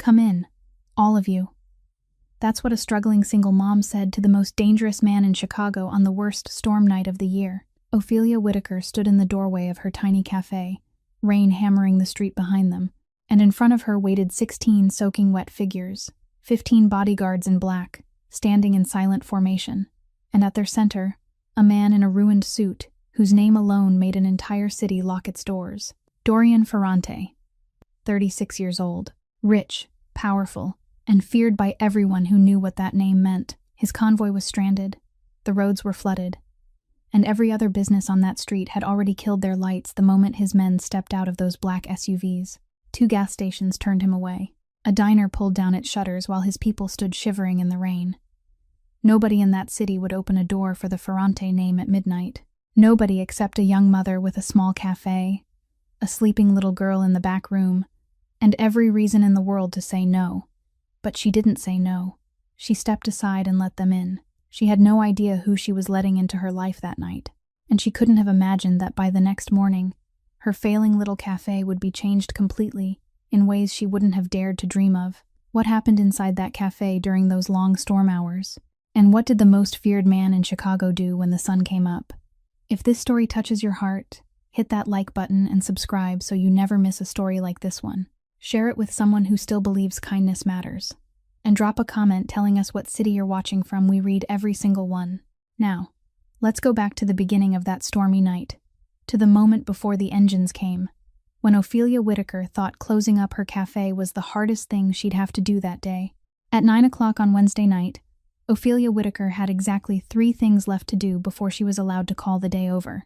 "Come in, all of you." That's what a struggling single mom said to the most dangerous man in Chicago on the worst storm night of the year. Ophelia Whitaker stood in the doorway of her tiny cafe, rain hammering the street behind them, and in front of her waited 16 soaking wet figures, 15 bodyguards in black, standing in silent formation, and at their center, a man in a ruined suit whose name alone made an entire city lock its doors. Dorian Ferrante, 36 years old, rich, powerful, and feared by everyone who knew what that name meant. His convoy was stranded, the roads were flooded, and every other business on that street had already killed their lights the moment his men stepped out of those black SUVs. 2 gas stations turned him away. A diner pulled down its shutters while his people stood shivering in the rain. Nobody in that city would open a door for the Ferrante name at midnight. Nobody except a young mother with a small cafe, a sleeping little girl in the back room, and every reason in the world to say no. But she didn't say no. She stepped aside and let them in. She had no idea who she was letting into her life that night, and she couldn't have imagined that by the next morning, her failing little cafe would be changed completely, in ways she wouldn't have dared to dream of. What happened inside that cafe during those long storm hours? And what did the most feared man in Chicago do when the sun came up? If this story touches your heart, hit that like button and subscribe so you never miss a story like this one. Share it with someone who still believes kindness matters. And drop a comment telling us what city you're watching from. We read every single one. Now, let's go back to the beginning of that stormy night, to the moment before the engines came, when Ophelia Whitaker thought closing up her cafe was the hardest thing she'd have to do that day. At 9 o'clock on Wednesday night, Ophelia Whitaker had exactly 3 things left to do before she was allowed to call the day over.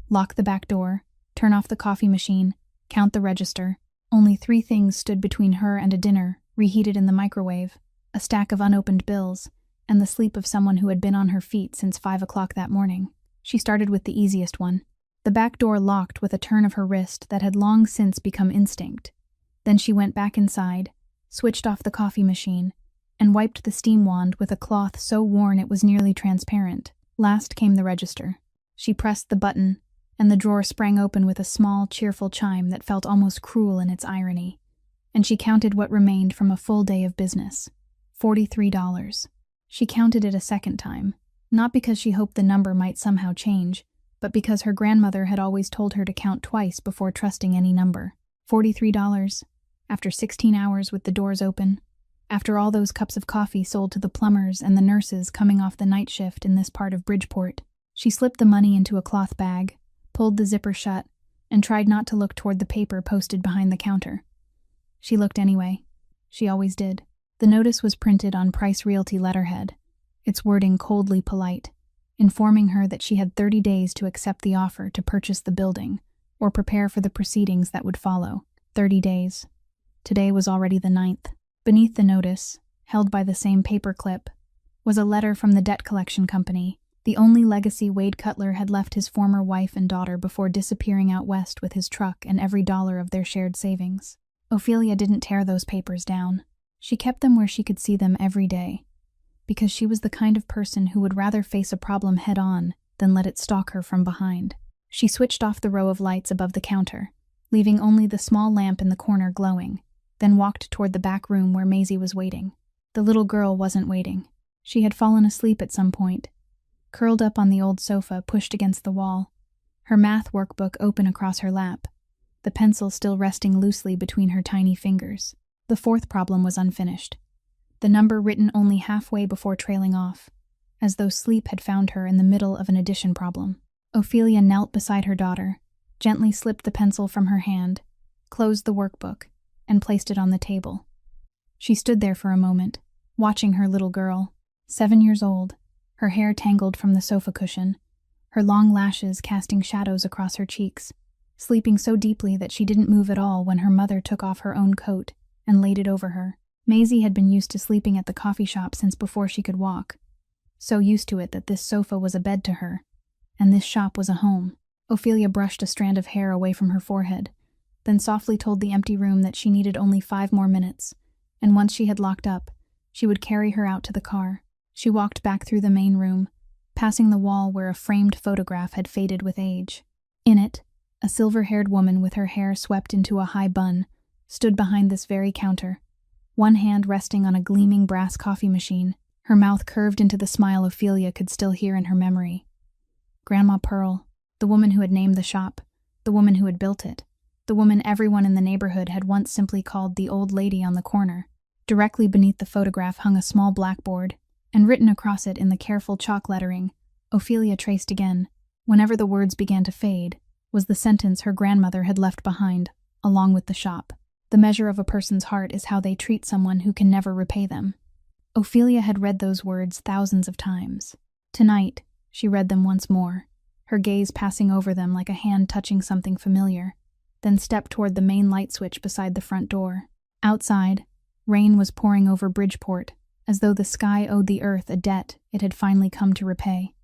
Lock the back door, turn off the coffee machine, count the register. Only 3 things stood between her and a dinner, reheated in the microwave, a stack of unopened bills, and the sleep of someone who had been on her feet since 5 o'clock that morning. She started with the easiest one. The back door locked with a turn of her wrist that had long since become instinct. Then she went back inside, switched off the coffee machine, and wiped the steam wand with a cloth so worn it was nearly transparent. Last came the register. She pressed the button, and the drawer sprang open with a small, cheerful chime that felt almost cruel in its irony. And she counted what remained from a full day of business. $43. She counted it a second time, not because she hoped the number might somehow change, but because her grandmother had always told her to count twice before trusting any number. $43, after 16 hours with the doors open, after all those cups of coffee sold to the plumbers and the nurses coming off the night shift in this part of Bridgeport. She slipped the money into a cloth bag, pulled the zipper shut, and tried not to look toward the paper posted behind the counter. She looked anyway. She always did. The notice was printed on Price Realty letterhead, its wording coldly polite, informing her that she had 30 days to accept the offer to purchase the building or prepare for the proceedings that would follow. 30 days. Today was already the 9th. Beneath the notice, held by the same paper clip, was a letter from the debt collection company, the only legacy Wade Cutler had left his former wife and daughter before disappearing out west with his truck and every dollar of their shared savings. Ophelia didn't tear those papers down. She kept them where she could see them every day, because she was the kind of person who would rather face a problem head-on than let it stalk her from behind. She switched off the row of lights above the counter, leaving only the small lamp in the corner glowing, then walked toward the back room where Maisie was waiting. The little girl wasn't waiting. She had fallen asleep at some point, curled up on the old sofa pushed against the wall, her math workbook open across her lap, the pencil still resting loosely between her tiny fingers. The 4th problem was unfinished, the number written only halfway before trailing off, as though sleep had found her in the middle of an addition problem. Ophelia knelt beside her daughter, gently slipped the pencil from her hand, closed the workbook, and placed it on the table. She stood there for a moment, watching her little girl, 7 years old, her hair tangled from the sofa cushion, her long lashes casting shadows across her cheeks, sleeping so deeply that she didn't move at all when her mother took off her own coat and laid it over her. Maisie had been used to sleeping at the coffee shop since before she could walk, so used to it that this sofa was a bed to her, and this shop was a home. Ophelia brushed a strand of hair away from her forehead, then softly told the empty room that she needed only 5 more minutes, and once she had locked up, she would carry her out to the car. She walked back through the main room, passing the wall where a framed photograph had faded with age. In it, a silver-haired woman with her hair swept into a high bun stood behind this very counter, one hand resting on a gleaming brass coffee machine, her mouth curved into the smile Ophelia could still hear in her memory. Grandma Pearl, the woman who had named the shop, the woman who had built it, the woman everyone in the neighborhood had once simply called the old lady on the corner. Directly beneath the photograph hung a small blackboard, and written across it in the careful chalk lettering, Ophelia traced again, whenever the words began to fade, was the sentence her grandmother had left behind, along with the shop. The measure of a person's heart is how they treat someone who can never repay them. Ophelia had read those words thousands of times. Tonight, she read them once more, her gaze passing over them like a hand touching something familiar, then stepped toward the main light switch beside the front door. Outside, rain was pouring over Bridgeport, as though the sky owed the earth a debt it had finally come to repay.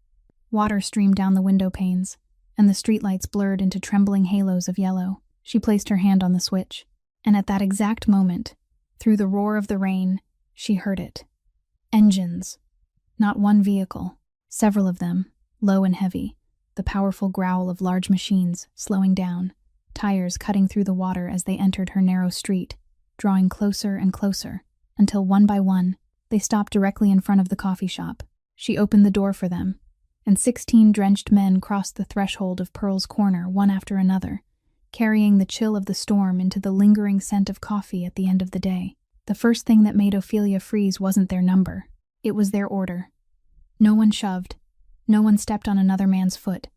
Water streamed down the window panes, and the streetlights blurred into trembling halos of yellow. She placed her hand on the switch, and at that exact moment, through the roar of the rain, she heard it. Engines. Not one vehicle, several of them, low and heavy, the powerful growl of large machines slowing down, tires cutting through the water as they entered her narrow street, drawing closer and closer, until one by one, they stopped directly in front of the coffee shop. She opened the door for them, and 16 drenched men crossed the threshold of Pearl's Corner one after another, carrying the chill of the storm into the lingering scent of coffee at the end of the day. The first thing that made Ophelia freeze wasn't their number. It was their order. No one shoved. No one stepped on another man's foot.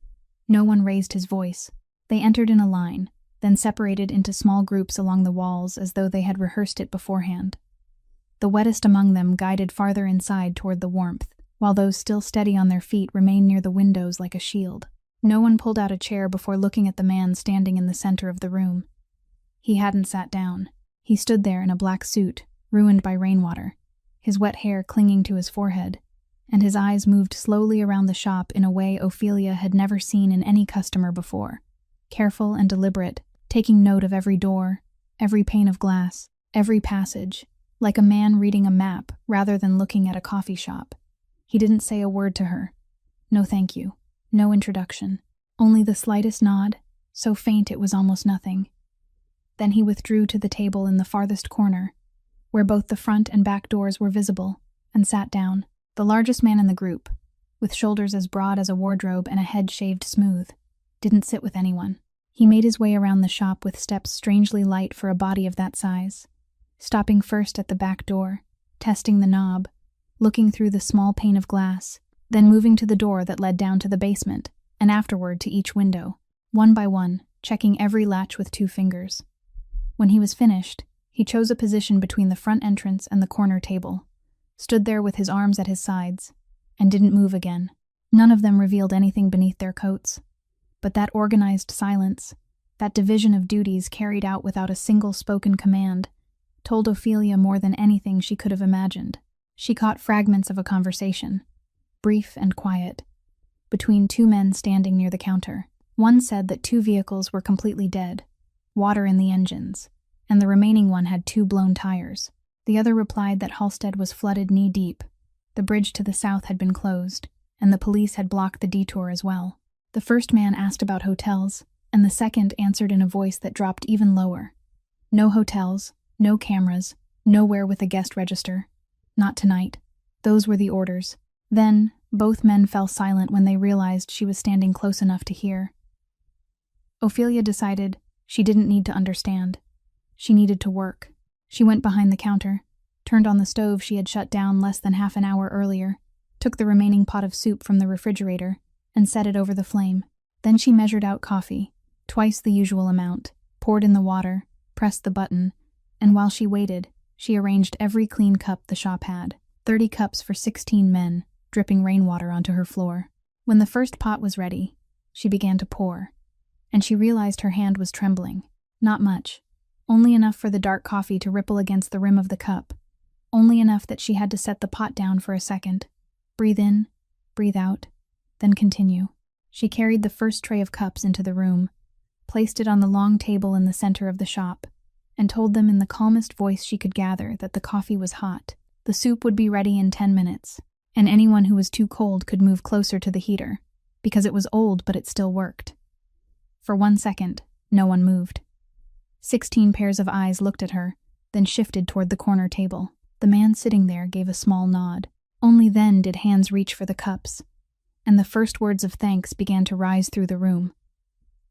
No one raised his voice. They entered in a line, then separated into small groups along the walls as though they had rehearsed it beforehand. The wettest among them guided farther inside toward the warmth, while those still steady on their feet remained near the windows like a shield. No one pulled out a chair before looking at the man standing in the center of the room. He hadn't sat down. He stood there in a black suit, ruined by rainwater, his wet hair clinging to his forehead, and his eyes moved slowly around the shop in a way Ophelia had never seen in any customer before. Careful and deliberate, taking note of every door, every pane of glass, every passage, like a man reading a map rather than looking at a coffee shop. He didn't say a word to her. No thank you, no introduction, only the slightest nod, so faint it was almost nothing. Then he withdrew to the table in the farthest corner, where both the front and back doors were visible, and sat down, the largest man in the group, with shoulders as broad as a wardrobe and a head shaved smooth, didn't sit with anyone. He made his way around the shop with steps strangely light for a body of that size, stopping first at the back door, testing the knob, looking through the small pane of glass, then moving to the door that led down to the basement, and afterward to each window, one by one, checking every latch with 2 fingers. When he was finished, he chose a position between the front entrance and the corner table, stood there with his arms at his sides, and didn't move again. None of them revealed anything beneath their coats. But that organized silence, that division of duties carried out without a single spoken command, told Ophelia more than anything she could have imagined. She caught fragments of a conversation, brief and quiet, between 2 men standing near the counter. One said that 2 vehicles were completely dead, water in the engines, and the remaining one had 2 blown tires. The other replied that Halstead was flooded knee-deep, the bridge to the south had been closed, and the police had blocked the detour as well. The first man asked about hotels, and the second answered in a voice that dropped even lower. No hotels, no cameras, nowhere with a guest register. Not tonight. Those were the orders. Then, both men fell silent when they realized she was standing close enough to hear. Ophelia decided she didn't need to understand. She needed to work. She went behind the counter, turned on the stove she had shut down less than half an hour earlier, took the remaining pot of soup from the refrigerator, and set it over the flame. Then she measured out coffee, twice the usual amount, poured in the water, pressed the button, and while she waited, she arranged every clean cup the shop had, 30 cups for 16 men, dripping rainwater onto her floor. When the first pot was ready, she began to pour, and she realized her hand was trembling. Not much, only enough for the dark coffee to ripple against the rim of the cup, only enough that she had to set the pot down for a second, breathe in, breathe out, then continue. She carried the first tray of cups into the room, placed it on the long table in the center of the shop, and told them in the calmest voice she could gather that the coffee was hot. The soup would be ready in 10 minutes, and anyone who was too cold could move closer to the heater, because it was old but it still worked. For 1 second, no one moved. 16 pairs of eyes looked at her, then shifted toward the corner table. The man sitting there gave a small nod. Only then did hands reach for the cups, and the first words of thanks began to rise through the room.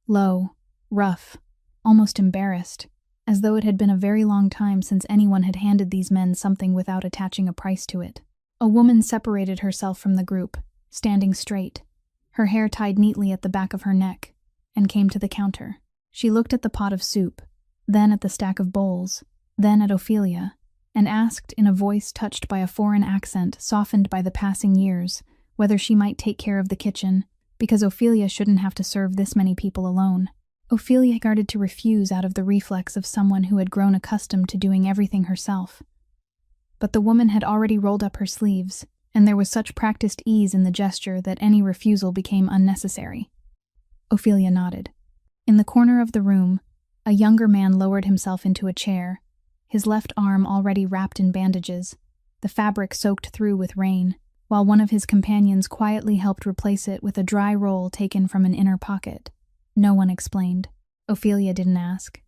Low, rough, almost embarrassed, as though it had been a very long time since anyone had handed these men something without attaching a price to it. A woman separated herself from the group, standing straight, her hair tied neatly at the back of her neck, and came to the counter. She looked at the pot of soup, then at the stack of bowls, then at Ophelia, and asked in a voice touched by a foreign accent softened by the passing years whether she might take care of the kitchen, because Ophelia shouldn't have to serve this many people alone. Ophelia guarded to refuse out of the reflex of someone who had grown accustomed to doing everything herself. But the woman had already rolled up her sleeves, and there was such practiced ease in the gesture that any refusal became unnecessary. Ophelia nodded. In the corner of the room, a younger man lowered himself into a chair, his left arm already wrapped in bandages, the fabric soaked through with rain, while one of his companions quietly helped replace it with a dry roll taken from an inner pocket. No one explained. Ophelia didn't ask.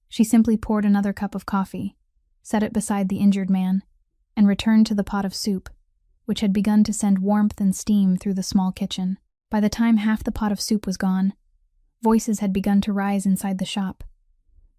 She simply poured another cup of coffee, set it beside the injured man, and returned to the pot of soup, which had begun to send warmth and steam through the small kitchen. By the time half the pot of soup was gone, voices had begun to rise inside the shop.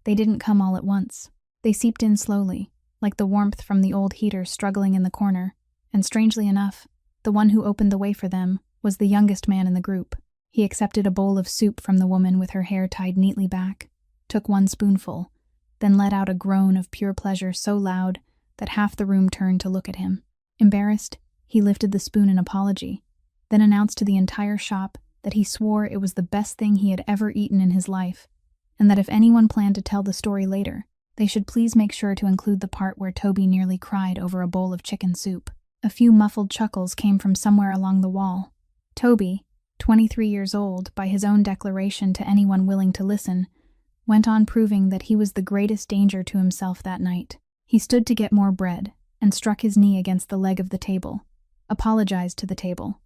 They didn't come all at once. They seeped in slowly, like the warmth from the old heater struggling in the corner, and strangely enough, the one who opened the way for them was the youngest man in the group. He accepted a bowl of soup from the woman with her hair tied neatly back, took one spoonful, then let out a groan of pure pleasure so loud that half the room turned to look at him. Embarrassed, he lifted the spoon in apology, then announced to the entire shop that he swore it was the best thing he had ever eaten in his life, and that if anyone planned to tell the story later, they should please make sure to include the part where Toby nearly cried over a bowl of chicken soup. A few muffled chuckles came from somewhere along the wall. Toby, 23 years old, by his own declaration to anyone willing to listen, went on proving that he was the greatest danger to himself that night. He stood to get more bread and struck his knee against the leg of the table, apologized to the table,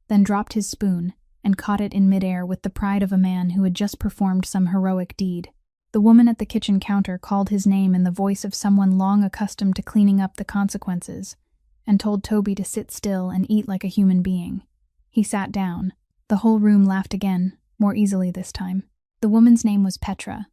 then dropped his spoon and caught it in midair with the pride of a man who had just performed some heroic deed. The woman at the kitchen counter called his name in the voice of someone long accustomed to cleaning up the consequences, and told Toby to sit still and eat like a human being. He sat down. The whole room laughed again, more easily this time. The woman's name was Petra.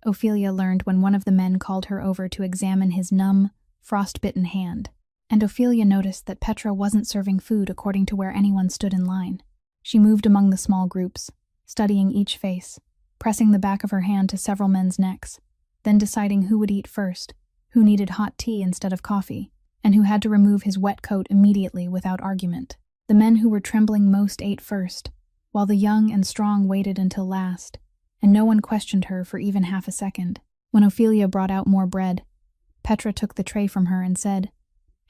Ophelia learned when one of the men called her over to examine his numb, frost-bitten hand, and Ophelia noticed that Petra wasn't serving food according to where anyone stood in line. She moved among the small groups, studying each face, pressing the back of her hand to several men's necks, then deciding who would eat first, who needed hot tea instead of coffee, and who had to remove his wet coat immediately without argument. The men who were trembling most ate first, while the young and strong waited until last, and no one questioned her for even half a second. When Ophelia brought out more bread, Petra took the tray from her and said,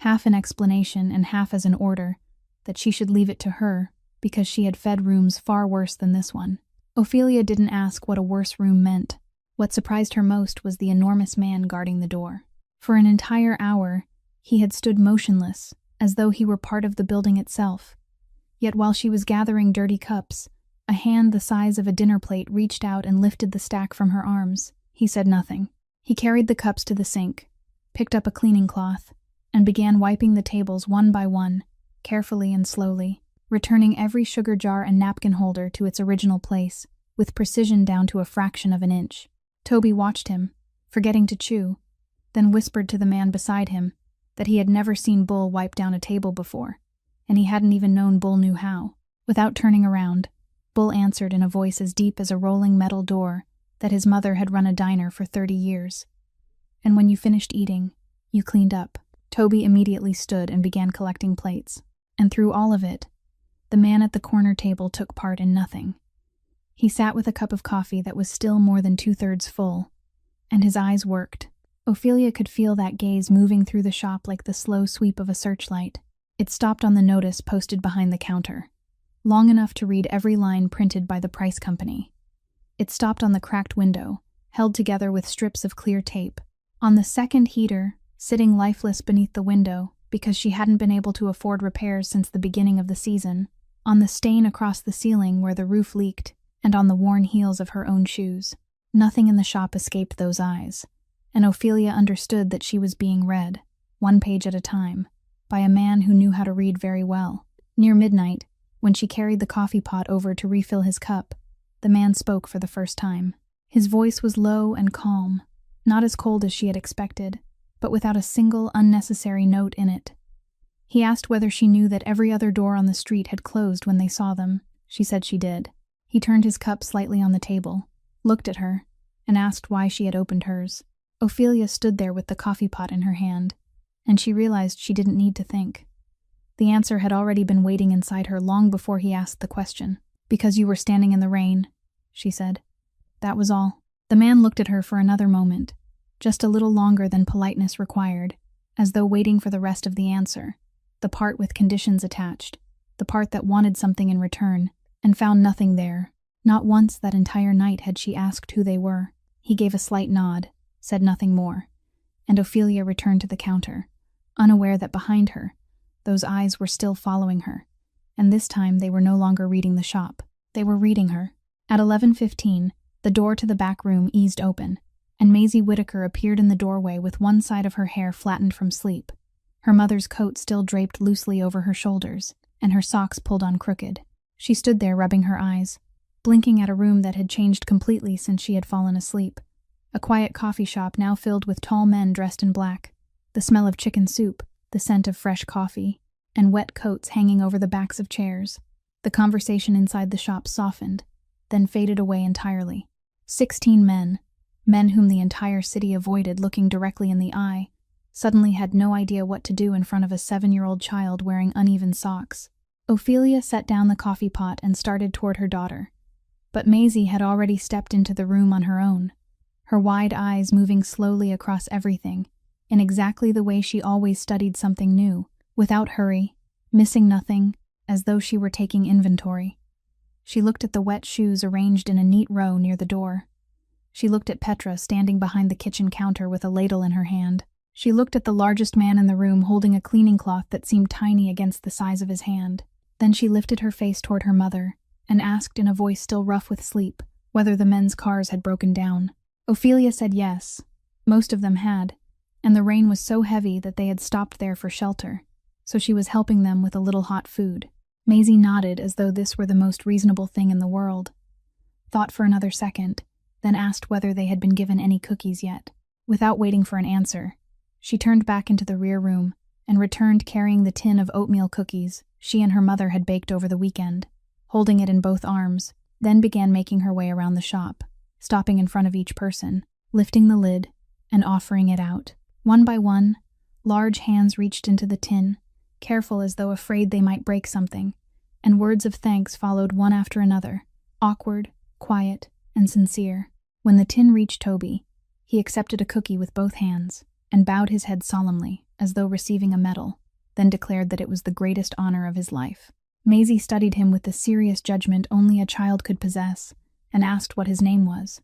half in explanation and half as an order, that she should leave it to her because she had fed rooms far worse than this one. Ophelia didn't ask what a worse room meant. What surprised her most was the enormous man guarding the door. For an entire hour, he had stood motionless, as though he were part of the building itself. Yet while she was gathering dirty cups, a hand the size of a dinner plate reached out and lifted the stack from her arms. He said nothing. He carried the cups to the sink, picked up a cleaning cloth, and began wiping the tables one by one, carefully and slowly, returning every sugar jar and napkin holder to its original place, with precision down to a fraction of an inch. Toby watched him, forgetting to chew, then whispered to the man beside him that he had never seen Bull wipe down a table before, and he hadn't even known Bull knew how. Without turning around, Bull answered in a voice as deep as a rolling metal door that his mother had run a diner for 30 years. And when you finished eating, you cleaned up. Toby immediately stood and began collecting plates, and through all of it, the man at the corner table took part in nothing. He sat with a cup of coffee that was still more than 2/3 full, and his eyes worked. Ophelia could feel that gaze moving through the shop like the slow sweep of a searchlight. It stopped on the notice posted behind the counter, long enough to read every line printed by the price company. It stopped on the cracked window, held together with strips of clear tape, on the second heater, sitting lifeless beneath the window because she hadn't been able to afford repairs since the beginning of the season, on the stain across the ceiling where the roof leaked, and on the worn heels of her own shoes. Nothing in the shop escaped those eyes. and Ophelia understood that she was being read, one page at a time, by a man who knew how to read very well. Near midnight, when she carried the coffee pot over to refill his cup, the man spoke for the first time. His voice was low and calm, not as cold as she had expected, but without a single unnecessary note in it. He asked whether she knew that every other door on the street had closed when they saw them. She said she did. He turned his cup slightly on the table, looked at her, and asked why she had opened hers. Ophelia stood there with the coffee pot in her hand, and she realized she didn't need to think. The answer had already been waiting inside her long before he asked the question. "Because you were standing in the rain," she said. That was all. The man looked at her for another moment, just a little longer than politeness required, as though waiting for the rest of the answer, the part with conditions attached, the part that wanted something in return, and found nothing there. Not once that entire night had she asked who they were. He gave a slight nod, said nothing more, and Ophelia returned to the counter, unaware that behind her, those eyes were still following her, and this time they were no longer reading the shop. They were reading her. At 11:15, the door to the back room eased open, and Maisie Whittaker appeared in the doorway with one side of her hair flattened from sleep, her mother's coat still draped loosely over her shoulders, and her socks pulled on crooked. She stood there rubbing her eyes, blinking at a room that had changed completely since she had fallen asleep. A quiet coffee shop now filled with tall men dressed in black, the smell of chicken soup, the scent of fresh coffee, and wet coats hanging over the backs of chairs. The conversation inside the shop softened, then faded away entirely. 16 men whom the entire city avoided looking directly in the eye, suddenly had no idea what to do in front of a 7-year-old child wearing uneven socks. Ophelia set down the coffee pot and started toward her daughter, but Maisie had already stepped into the room on her own, her wide eyes moving slowly across everything, in exactly the way she always studied something new, without hurry, missing nothing, as though she were taking inventory. She looked at the wet shoes arranged in a neat row near the door. She looked at Petra standing behind the kitchen counter with a ladle in her hand. She looked at the largest man in the room holding a cleaning cloth that seemed tiny against the size of his hand. Then she lifted her face toward her mother and asked in a voice still rough with sleep whether the men's cars had broken down. Ophelia said yes, most of them had, and the rain was so heavy that they had stopped there for shelter, so she was helping them with a little hot food. Maisie nodded as though this were the most reasonable thing in the world, thought for another second, then asked whether they had been given any cookies yet. Without waiting for an answer, she turned back into the rear room and returned carrying the tin of oatmeal cookies she and her mother had baked over the weekend, holding it in both arms, then began making her way around the shop, stopping in front of each person, lifting the lid, and offering it out. One by one, large hands reached into the tin, careful as though afraid they might break something, and words of thanks followed one after another, awkward, quiet, and sincere. When the tin reached Toby, he accepted a cookie with both hands and bowed his head solemnly, as though receiving a medal, then declared that it was the greatest honor of his life. Maisie studied him with the serious judgment only a child could possess, and asked what his name was.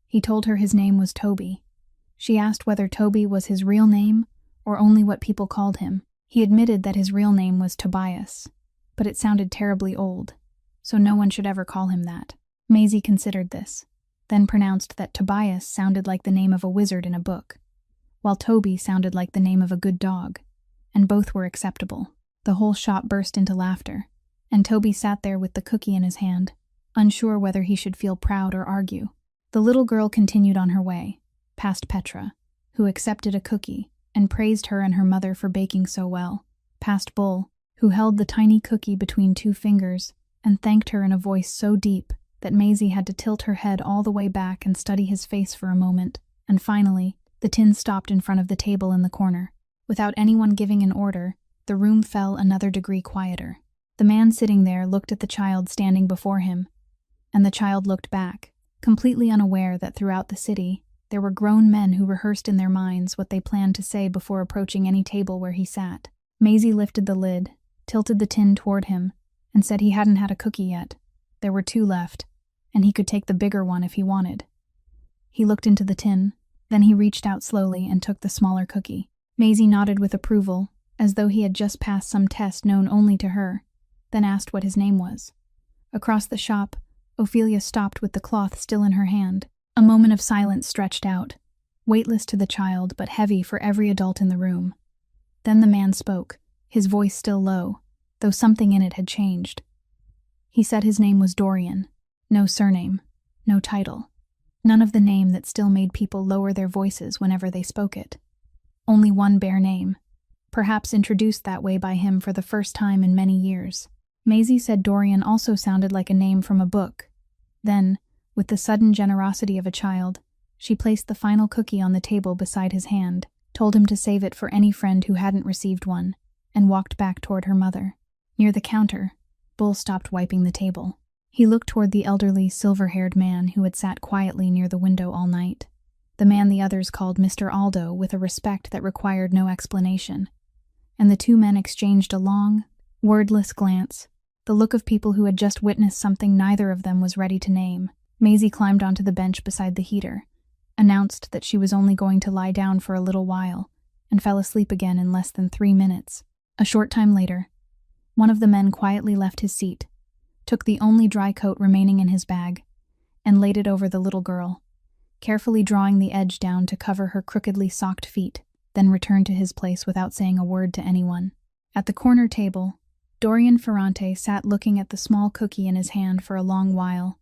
He told her his name was Toby. She asked whether Toby was his real name or only what people called him. He admitted that his real name was Tobias, but it sounded terribly old, so no one should ever call him that. Maisie considered this, then pronounced that Tobias sounded like the name of a wizard in a book, while Toby sounded like the name of a good dog, and both were acceptable. The whole shop burst into laughter, and Toby sat there with the cookie in his hand, unsure whether he should feel proud or argue. The little girl continued on her way, past Petra, who accepted a cookie and praised her and her mother for baking so well, past Bull, who held the tiny cookie between 2 fingers and thanked her in a voice so deep that Maisie had to tilt her head all the way back and study his face for a moment, and finally, the tin stopped in front of the table in the corner. Without anyone giving an order, the room fell another degree quieter. The man sitting there looked at the child standing before him, and the child looked back, completely unaware that throughout the city, there were grown men who rehearsed in their minds what they planned to say before approaching any table where he sat. Maisie lifted the lid, tilted the tin toward him, and said he hadn't had a cookie yet. There were 2 left, and he could take the bigger one if he wanted. He looked into the tin, then he reached out slowly and took the smaller cookie. Maisie nodded with approval, as though he had just passed some test known only to her, then asked what his name was. Across the shop, Ophelia stopped with the cloth still in her hand. A moment of silence stretched out. weightless to the child but heavy for every adult in the room. Then the man spoke, his voice still low, though something in it had changed. He said his name was Dorian. No surname, no title. None of the name that still made people lower their voices whenever they spoke it. Only one bare name, perhaps introduced that way by him for the first time in many years. Maisie said Dorian also sounded like a name from a book. Then, with the sudden generosity of a child, she placed the final cookie on the table beside his hand, told him to save it for any friend who hadn't received one, and walked back toward her mother. Near the counter, Bull stopped wiping the table. He looked toward the elderly, silver-haired man who had sat quietly near the window all night, the man the others called Mr. Aldo with a respect that required no explanation. And the two men exchanged a long, wordless glance, the look of people who had just witnessed something neither of them was ready to name. Maisie climbed onto the bench beside the heater, announced that she was only going to lie down for a little while, and fell asleep again in less than 3 minutes. A short time later, one of the men quietly left his seat, took the only dry coat remaining in his bag, and laid it over the little girl, carefully drawing the edge down to cover her crookedly socked feet, then returned to his place without saying a word to anyone. At the corner table, Dorian Ferrante sat looking at the small cookie in his hand for a long while,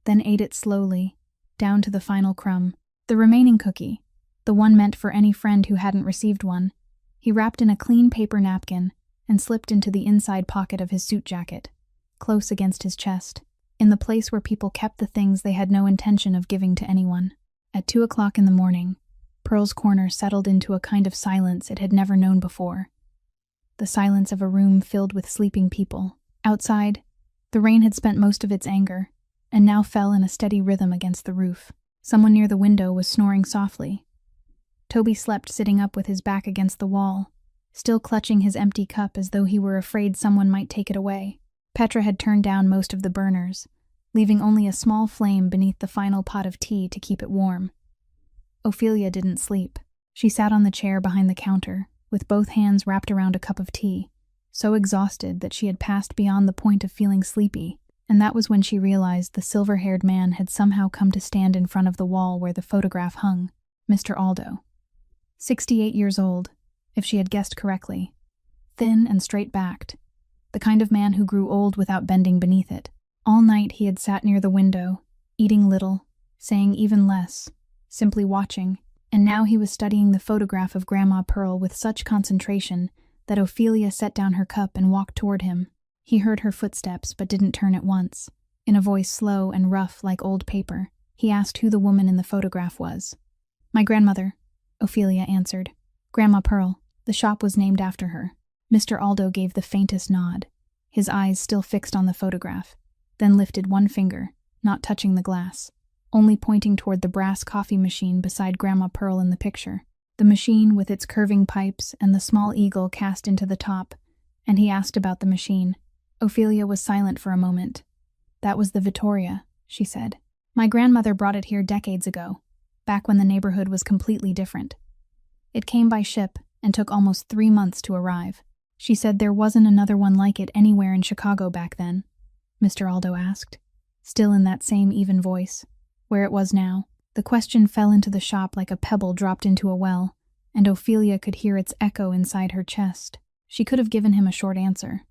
then ate it slowly, down to the final crumb. The remaining cookie, the one meant for any friend who hadn't received one, he wrapped in a clean paper napkin and slipped into the inside pocket of his suit jacket, close against his chest, in the place where people kept the things they had no intention of giving to anyone. At 2 o'clock in the morning, Pearl's Corner settled into a kind of silence it had never known before. The silence of a room filled with sleeping people. Outside, the rain had spent most of its anger, and now fell in a steady rhythm against the roof. Someone near the window was snoring softly. Toby slept sitting up with his back against the wall, still clutching his empty cup as though he were afraid someone might take it away. Petra had turned down most of the burners, leaving only a small flame beneath the final pot of tea to keep it warm. Ophelia didn't sleep. She sat on the chair behind the counter, with both hands wrapped around a cup of tea, so exhausted that she had passed beyond the point of feeling sleepy, and that was when she realized the silver-haired man had somehow come to stand in front of the wall where the photograph hung. Mr. Aldo. 68 years old, if she had guessed correctly. Thin and straight-backed. The kind of man who grew old without bending beneath it. All night he had sat near the window, eating little, saying even less, simply watching, and now he was studying the photograph of Grandma Pearl with such concentration that Ophelia set down her cup and walked toward him. He heard her footsteps but didn't turn at once. In a voice slow and rough like old paper, he asked who the woman in the photograph was. "My grandmother," Ophelia answered. "Grandma Pearl. The shop was named after her." Mr. Aldo gave the faintest nod, his eyes still fixed on the photograph, then lifted one finger, not touching the glass, only pointing toward the brass coffee machine beside Grandma Pearl in the picture. The machine with its curving pipes and the small eagle cast into the top, and he asked about the machine. Ophelia was silent for a moment. "That was the Vittoria," she said. "My grandmother brought it here decades ago, back when the neighborhood was completely different. It came by ship and took almost 3 months to arrive. She said there wasn't another one like it anywhere in Chicago back then," Mr. Aldo asked, still in that same even voice. Where it was now. The question fell into the shop like a pebble dropped into a well, and Ophelia could hear its echo inside her chest. She could have given him a short answer.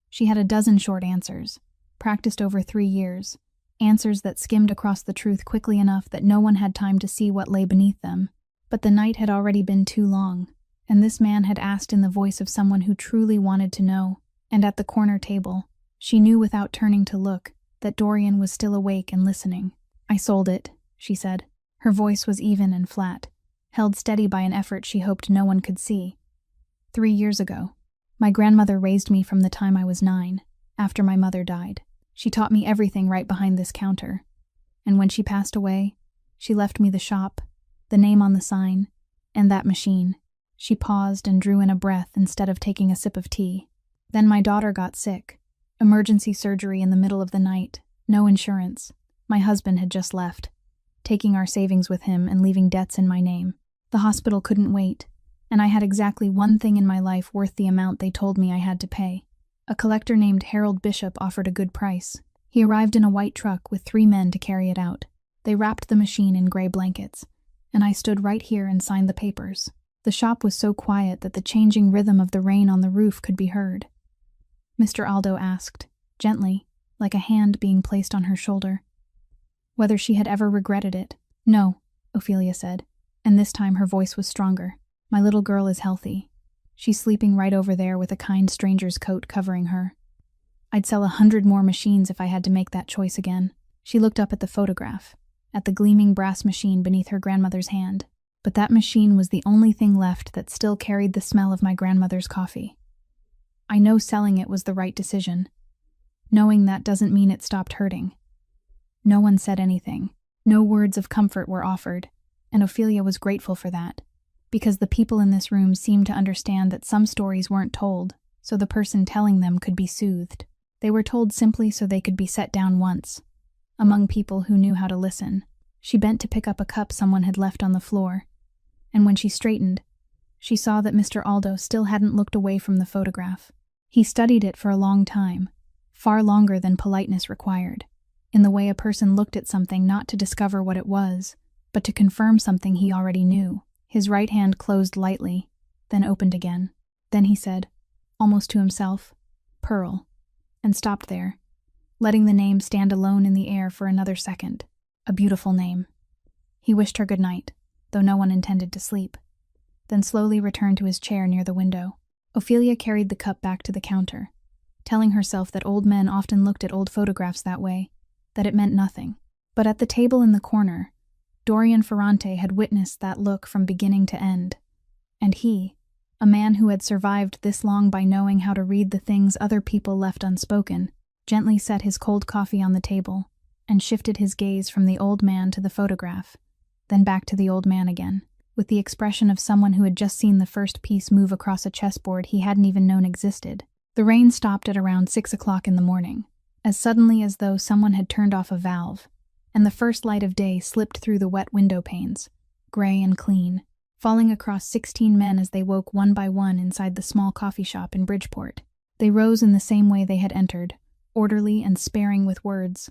She had a dozen short answers, practiced over 3 years, answers that skimmed across the truth quickly enough that no one had time to see what lay beneath them. But the night had already been too long, and this man had asked in the voice of someone who truly wanted to know, and at the corner table, she knew without turning to look that Dorian was still awake and listening. "I sold it," she said. Her voice was even and flat, held steady by an effort she hoped no one could see. 3 years ago. My grandmother raised me from the time I was 9, after my mother died. She taught me everything right behind this counter. And when she passed away, she left me the shop, the name on the sign, and that machine." She paused and drew in a breath instead of taking a sip of tea. "Then my daughter got sick. Emergency surgery in the middle of the night. No insurance. My husband had just left, taking our savings with him and leaving debts in my name. The hospital couldn't wait, and I had exactly one thing in my life worth the amount they told me I had to pay. A collector named Harold Bishop offered a good price. He arrived in a white truck with 3 men to carry it out. They wrapped the machine in gray blankets, and I stood right here and signed the papers. The shop was so quiet that the changing rhythm of the rain on the roof could be heard. Mr. Aldo asked, gently, like a hand being placed on her shoulder, whether she had ever regretted it. No, Ophelia said, and this time her voice was stronger. My little girl is healthy. She's sleeping right over there with a kind stranger's coat covering her. I'd sell 100 more machines if I had to make that choice again. She looked up at the photograph, at the gleaming brass machine beneath her grandmother's hand. But that machine was the only thing left that still carried the smell of my grandmother's coffee. I know selling it was the right decision. Knowing that doesn't mean it stopped hurting. No one said anything. No words of comfort were offered, and Ophelia was grateful for that, because the people in this room seemed to understand that some stories weren't told, so the person telling them could be soothed. They were told simply so they could be set down once, among people who knew how to listen. She bent to pick up a cup someone had left on the floor, and when she straightened, she saw that Mr. Aldo still hadn't looked away from the photograph. He studied it for a long time, far longer than politeness required, in the way a person looked at something not to discover what it was, but to confirm something he already knew. His right hand closed lightly, then opened again. Then he said, almost to himself, Pearl, and stopped there, letting the name stand alone in the air for another second. A beautiful name. He wished her good night, though no one intended to sleep, then slowly returned to his chair near the window. Ophelia carried the cup back to the counter, telling herself that old men often looked at old photographs that way, that it meant nothing. But at the table in the corner, Dorian Ferrante had witnessed that look from beginning to end, and he, a man who had survived this long by knowing how to read the things other people left unspoken, gently set his cold coffee on the table and shifted his gaze from the old man to the photograph, then back to the old man again, with the expression of someone who had just seen the first piece move across a chessboard he hadn't even known existed. The rain stopped at around 6 o'clock in the morning, as suddenly as though someone had turned off a valve, and the first light of day slipped through the wet window panes, gray and clean, falling across 16 men as they woke one by one inside the small coffee shop in Bridgeport. They rose in the same way they had entered, orderly and sparing with words,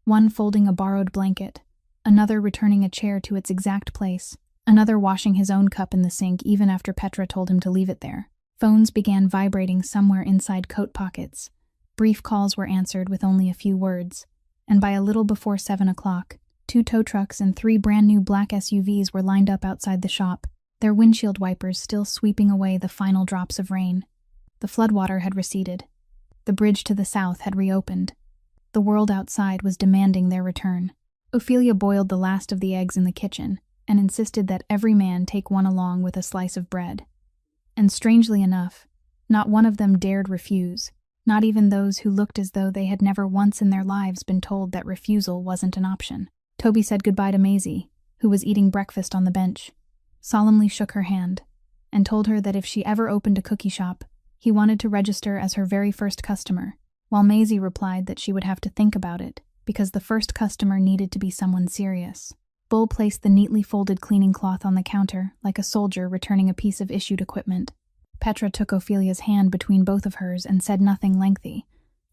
one folding a borrowed blanket, another returning a chair to its exact place, another washing his own cup in the sink even after Petra told him to leave it there. Phones began vibrating somewhere inside coat pockets. Brief calls were answered with only a few words, and by a little before 7 o'clock, 2 tow trucks and 3 brand-new black SUVs were lined up outside the shop, their windshield wipers still sweeping away the final drops of rain. The floodwater had receded. The bridge to the south had reopened. The world outside was demanding their return. Ophelia boiled the last of the eggs in the kitchen and insisted that every man take one along with a slice of bread. And strangely enough, not one of them dared refuse, not even those who looked as though they had never once in their lives been told that refusal wasn't an option. Toby said goodbye to Maisie, who was eating breakfast on the bench, solemnly shook her hand, and told her that if she ever opened a cookie shop, he wanted to register as her very first customer, while Maisie replied that she would have to think about it, because the first customer needed to be someone serious. Bull placed the neatly folded cleaning cloth on the counter, like a soldier returning a piece of issued equipment. Petra took Ophelia's hand between both of hers and said nothing lengthy,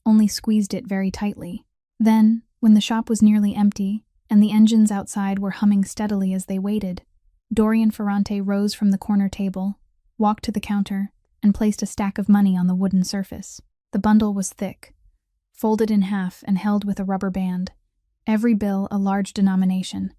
only squeezed it very tightly. Then, when the shop was nearly empty, and the engines outside were humming steadily as they waited, Dorian Ferrante rose from the corner table, walked to the counter, and placed a stack of money on the wooden surface. The bundle was thick, folded in half and held with a rubber band, every bill a large denomination,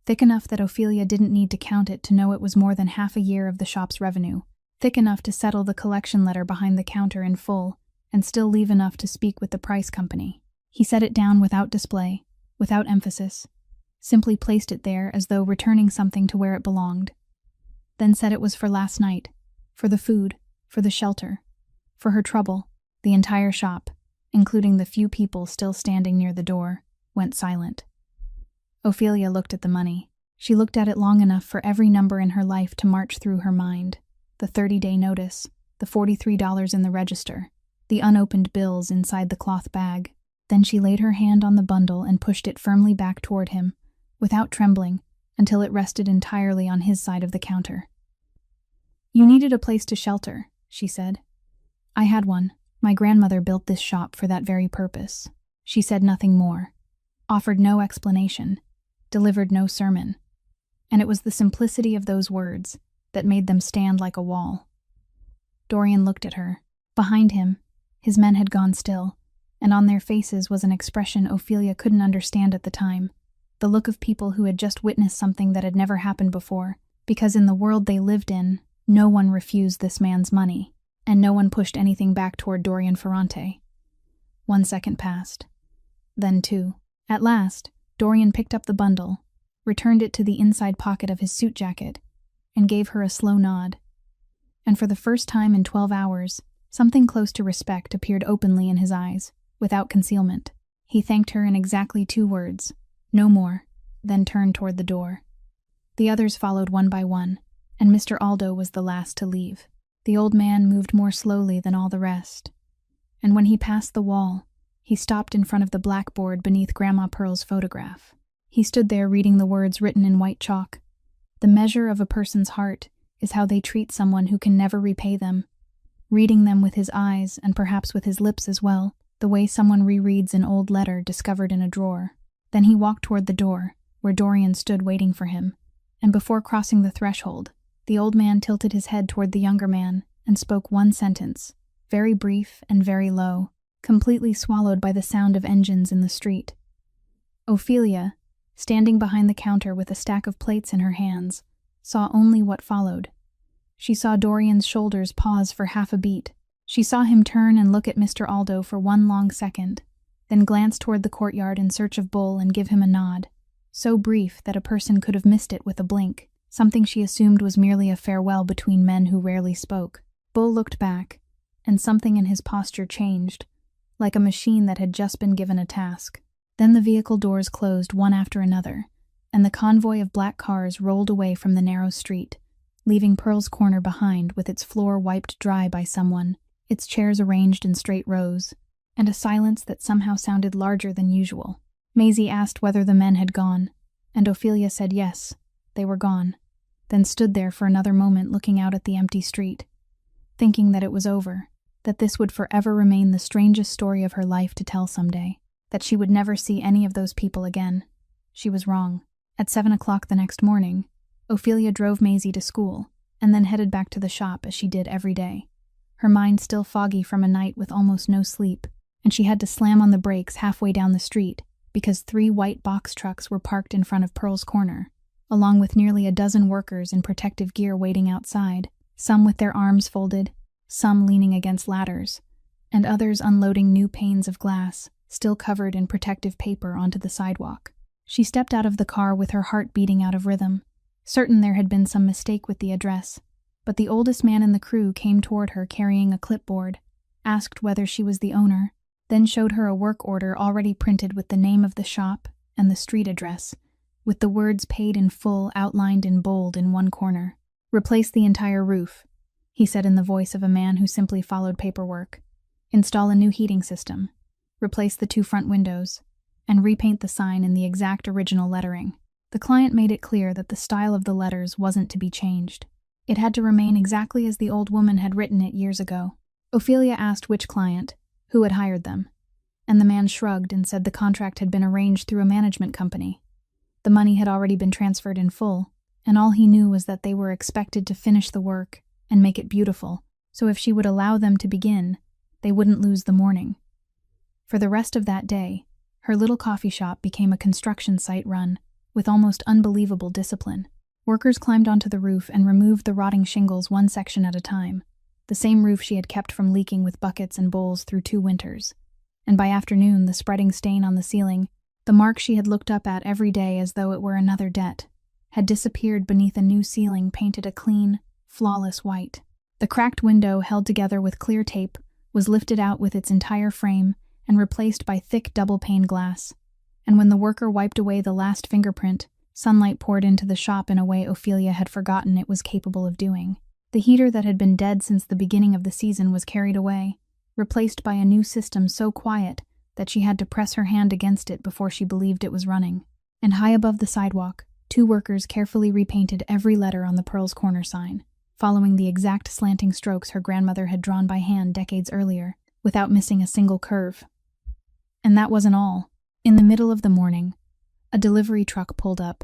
thick enough that Ophelia didn't need to count it to know it was more than half a year of the shop's revenue, thick enough to settle the collection letter behind the counter in full, and still leave enough to speak with the price company. He set it down without display, without emphasis, simply placed it there as though returning something to where it belonged, then said it was for last night, for the food, for the shelter, for her trouble. The entire shop, including the few people still standing near the door, went silent. Ophelia looked at the money. She looked at it long enough for every number in her life to march through her mind. The 30-day notice, the $43 in the register, the unopened bills inside the cloth bag. Then she laid her hand on the bundle and pushed it firmly back toward him, without trembling, until it rested entirely on his side of the counter. "You needed a place to shelter," she said. "I had one. My grandmother built this shop for that very purpose." She said nothing more, offered no explanation, delivered no sermon. And it was the simplicity of those words that made them stand like a wall. Dorian looked at her. Behind him, his men had gone still, and on their faces was an expression Ophelia couldn't understand at the time, the look of people who had just witnessed something that had never happened before, because in the world they lived in, no one refused this man's money, and no one pushed anything back toward Dorian Ferrante. 1 second passed. Then 2. At last, Dorian picked up the bundle, returned it to the inside pocket of his suit jacket, and gave her a slow nod. And for the first time in 12 hours, something close to respect appeared openly in his eyes, without concealment. He thanked her in exactly 2 words, no more, then turned toward the door. The others followed one by one, and Mr. Aldo was the last to leave. The old man moved more slowly than all the rest, and when he passed the wall, he stopped in front of the blackboard beneath Grandma Pearl's photograph. He stood there reading the words written in white chalk. The measure of a person's heart is how they treat someone who can never repay them. Reading them with his eyes, and perhaps with his lips as well, the way someone rereads an old letter discovered in a drawer. Then he walked toward the door, where Dorian stood waiting for him, and before crossing the threshold, the old man tilted his head toward the younger man and spoke one sentence, very brief and very low, completely swallowed by the sound of engines in the street. Ophelia, standing behind the counter with a stack of plates in her hands, saw only what followed. She saw Dorian's shoulders pause for half a beat. She saw him turn and look at Mr. Aldo for 1 long second, then glance toward the courtyard in search of Bull and give him a nod, so brief that a person could have missed it with a blink, something she assumed was merely a farewell between men who rarely spoke. Bull looked back, and something in his posture changed, like a machine that had just been given a task. Then the vehicle doors closed one after another, and the convoy of black cars rolled away from the narrow street, leaving Pearl's Corner behind with its floor wiped dry by someone, its chairs arranged in straight rows, and a silence that somehow sounded larger than usual. Maisie asked whether the men had gone, and Ophelia said yes, they were gone, then stood there for another moment looking out at the empty street, thinking that it was over, that this would forever remain the strangest story of her life to tell someday, that she would never see any of those people again. She was wrong. At 7 o'clock the next morning, Ophelia drove Maisie to school, and then headed back to the shop as she did every day, her mind still foggy from a night with almost no sleep, and she had to slam on the brakes halfway down the street because 3 white box trucks were parked in front of Pearl's Corner, along with nearly a dozen workers in protective gear waiting outside, some with their arms folded, some leaning against ladders, and others unloading new panes of glass, still covered in protective paper, onto the sidewalk. She stepped out of the car with her heart beating out of rhythm, certain there had been some mistake with the address, but the oldest man in the crew came toward her carrying a clipboard, asked whether she was the owner, then showed her a work order already printed with the name of the shop and the street address, with the words "paid in full" outlined in bold in one corner. "Replace the entire roof," he said in the voice of a man who simply followed paperwork. "Install a new heating system. Replace the 2 front windows, and repaint the sign in the exact original lettering." The client made it clear that the style of the letters wasn't to be changed. It had to remain exactly as the old woman had written it years ago. Ophelia asked which client, who had hired them, and the man shrugged and said the contract had been arranged through a management company. The money had already been transferred in full, and all he knew was that they were expected to finish the work and make it beautiful, so if she would allow them to begin, they wouldn't lose the morning. For the rest of that day, her little coffee shop became a construction site run with almost unbelievable discipline. Workers climbed onto the roof and removed the rotting shingles one section at a time, the same roof she had kept from leaking with buckets and bowls through 2 winters. And by afternoon, the spreading stain on the ceiling, the mark she had looked up at every day as though it were another debt, had disappeared beneath a new ceiling painted a clean, flawless white. The cracked window, held together with clear tape, was lifted out with its entire frame and replaced by thick double-pane glass. And when the worker wiped away the last fingerprint, sunlight poured into the shop in a way Ophelia had forgotten it was capable of doing. The heater that had been dead since the beginning of the season was carried away, replaced by a new system so quiet that she had to press her hand against it before she believed it was running. And high above the sidewalk, 2 workers carefully repainted every letter on the Pearl's Corner sign, following the exact slanting strokes her grandmother had drawn by hand decades earlier, without missing a single curve. And that wasn't all. In the middle of the morning, a delivery truck pulled up,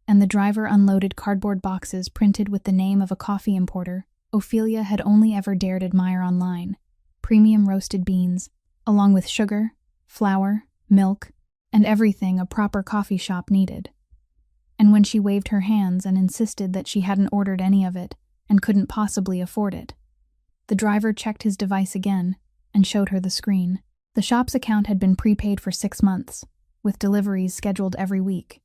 and the driver unloaded cardboard boxes printed with the name of a coffee importer Ophelia had only ever dared admire online: premium roasted beans, along with sugar, flour, milk, and everything a proper coffee shop needed. And when she waved her hands and insisted that she hadn't ordered any of it and couldn't possibly afford it, the driver checked his device again and showed her the screen. The shop's account had been prepaid for 6 months, with deliveries scheduled every week,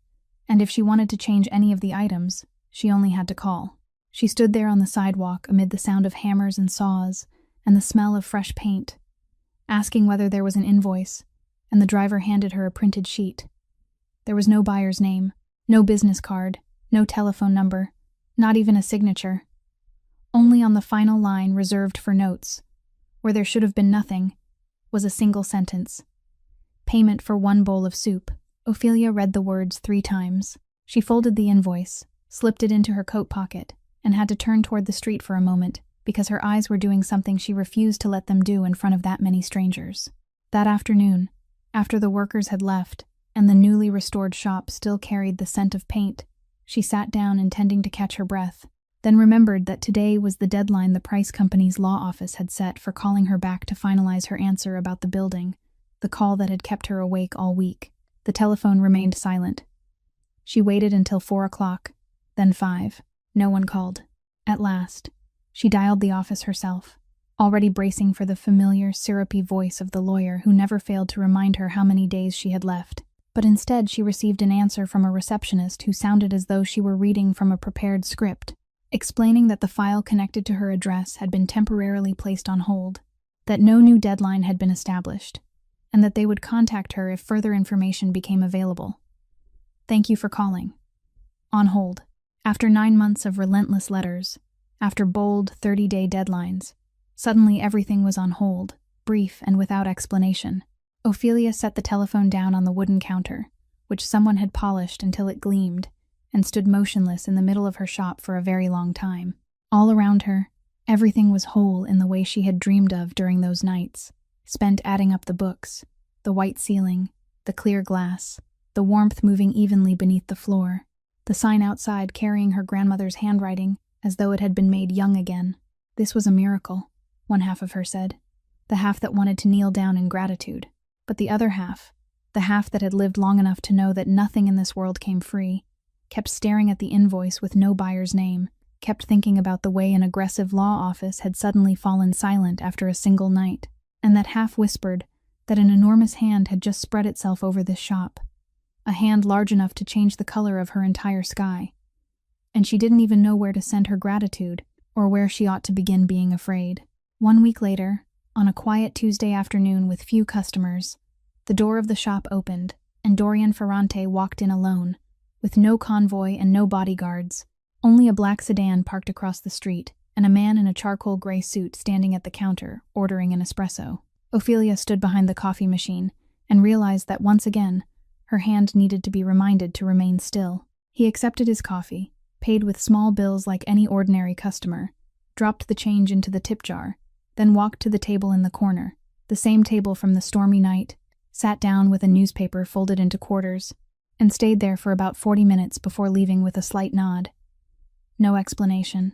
and if she wanted to change any of the items, she only had to call. She stood there on the sidewalk amid the sound of hammers and saws and the smell of fresh paint, asking whether there was an invoice, and the driver handed her a printed sheet. There was no buyer's name, no business card, no telephone number, not even a signature. Only on the final line reserved for notes, where there should have been nothing, was a single sentence: payment for 1 bowl of soup. Ophelia read the words 3 times. She folded the invoice, slipped it into her coat pocket, and had to turn toward the street for a moment because her eyes were doing something she refused to let them do in front of that many strangers. That afternoon, after the workers had left and the newly restored shop still carried the scent of paint, she sat down intending to catch her breath, then remembered that today was the deadline the Price Company's law office had set for calling her back to finalize her answer about the building, the call that had kept her awake all week. The telephone remained silent. She waited until 4 o'clock, then 5. No one called. At last, she dialed the office herself, already bracing for the familiar, syrupy voice of the lawyer who never failed to remind her how many days she had left. But instead she received an answer from a receptionist who sounded as though she were reading from a prepared script, explaining that the file connected to her address had been temporarily placed on hold, that no new deadline had been established, and that they would contact her if further information became available. Thank you for calling. On hold. After 9 months of relentless letters, after bold 30-day deadlines, suddenly everything was on hold, brief and without explanation. Ophelia set the telephone down on the wooden counter, which someone had polished until it gleamed, and stood motionless in the middle of her shop for a very long time. All around her, everything was whole in the way she had dreamed of during those nights, spent adding up the books, the white ceiling, the clear glass, the warmth moving evenly beneath the floor, the sign outside carrying her grandmother's handwriting as though it had been made young again. This was a miracle, one half of her said, the half that wanted to kneel down in gratitude. But the other half, the half that had lived long enough to know that nothing in this world came free, kept staring at the invoice with no buyer's name, kept thinking about the way an aggressive law office had suddenly fallen silent after a single night, and that half whispered that an enormous hand had just spread itself over this shop, a hand large enough to change the color of her entire sky. And she didn't even know where to send her gratitude or where she ought to begin being afraid. 1 week later, on a quiet Tuesday afternoon with few customers, the door of the shop opened, and Dorian Ferrante walked in alone, with no convoy and no bodyguards, only a black sedan parked across the street, and a man in a charcoal gray suit standing at the counter, ordering an espresso. Ophelia stood behind the coffee machine, and realized that once again, her hand needed to be reminded to remain still. He accepted his coffee, paid with small bills like any ordinary customer, dropped the change into the tip jar, then walked to the table in the corner, the same table from the stormy night, sat down with a newspaper folded into quarters, and stayed there for about 40 minutes before leaving with a slight nod. No explanation.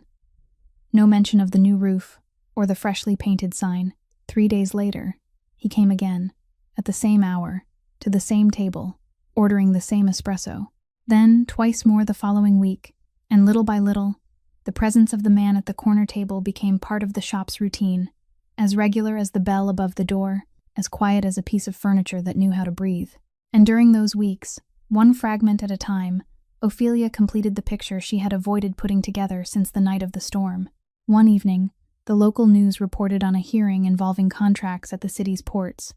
No mention of the new roof or the freshly painted sign. 3 days later, he came again, at the same hour, to the same table, ordering the same espresso. Then, twice more the following week, and little by little, the presence of the man at the corner table became part of the shop's routine, as regular as the bell above the door, as quiet as a piece of furniture that knew how to breathe. And during those weeks, one fragment at a time, Ophelia completed the picture she had avoided putting together since the night of the storm. One evening, the local news reported on a hearing involving contracts at the city's ports,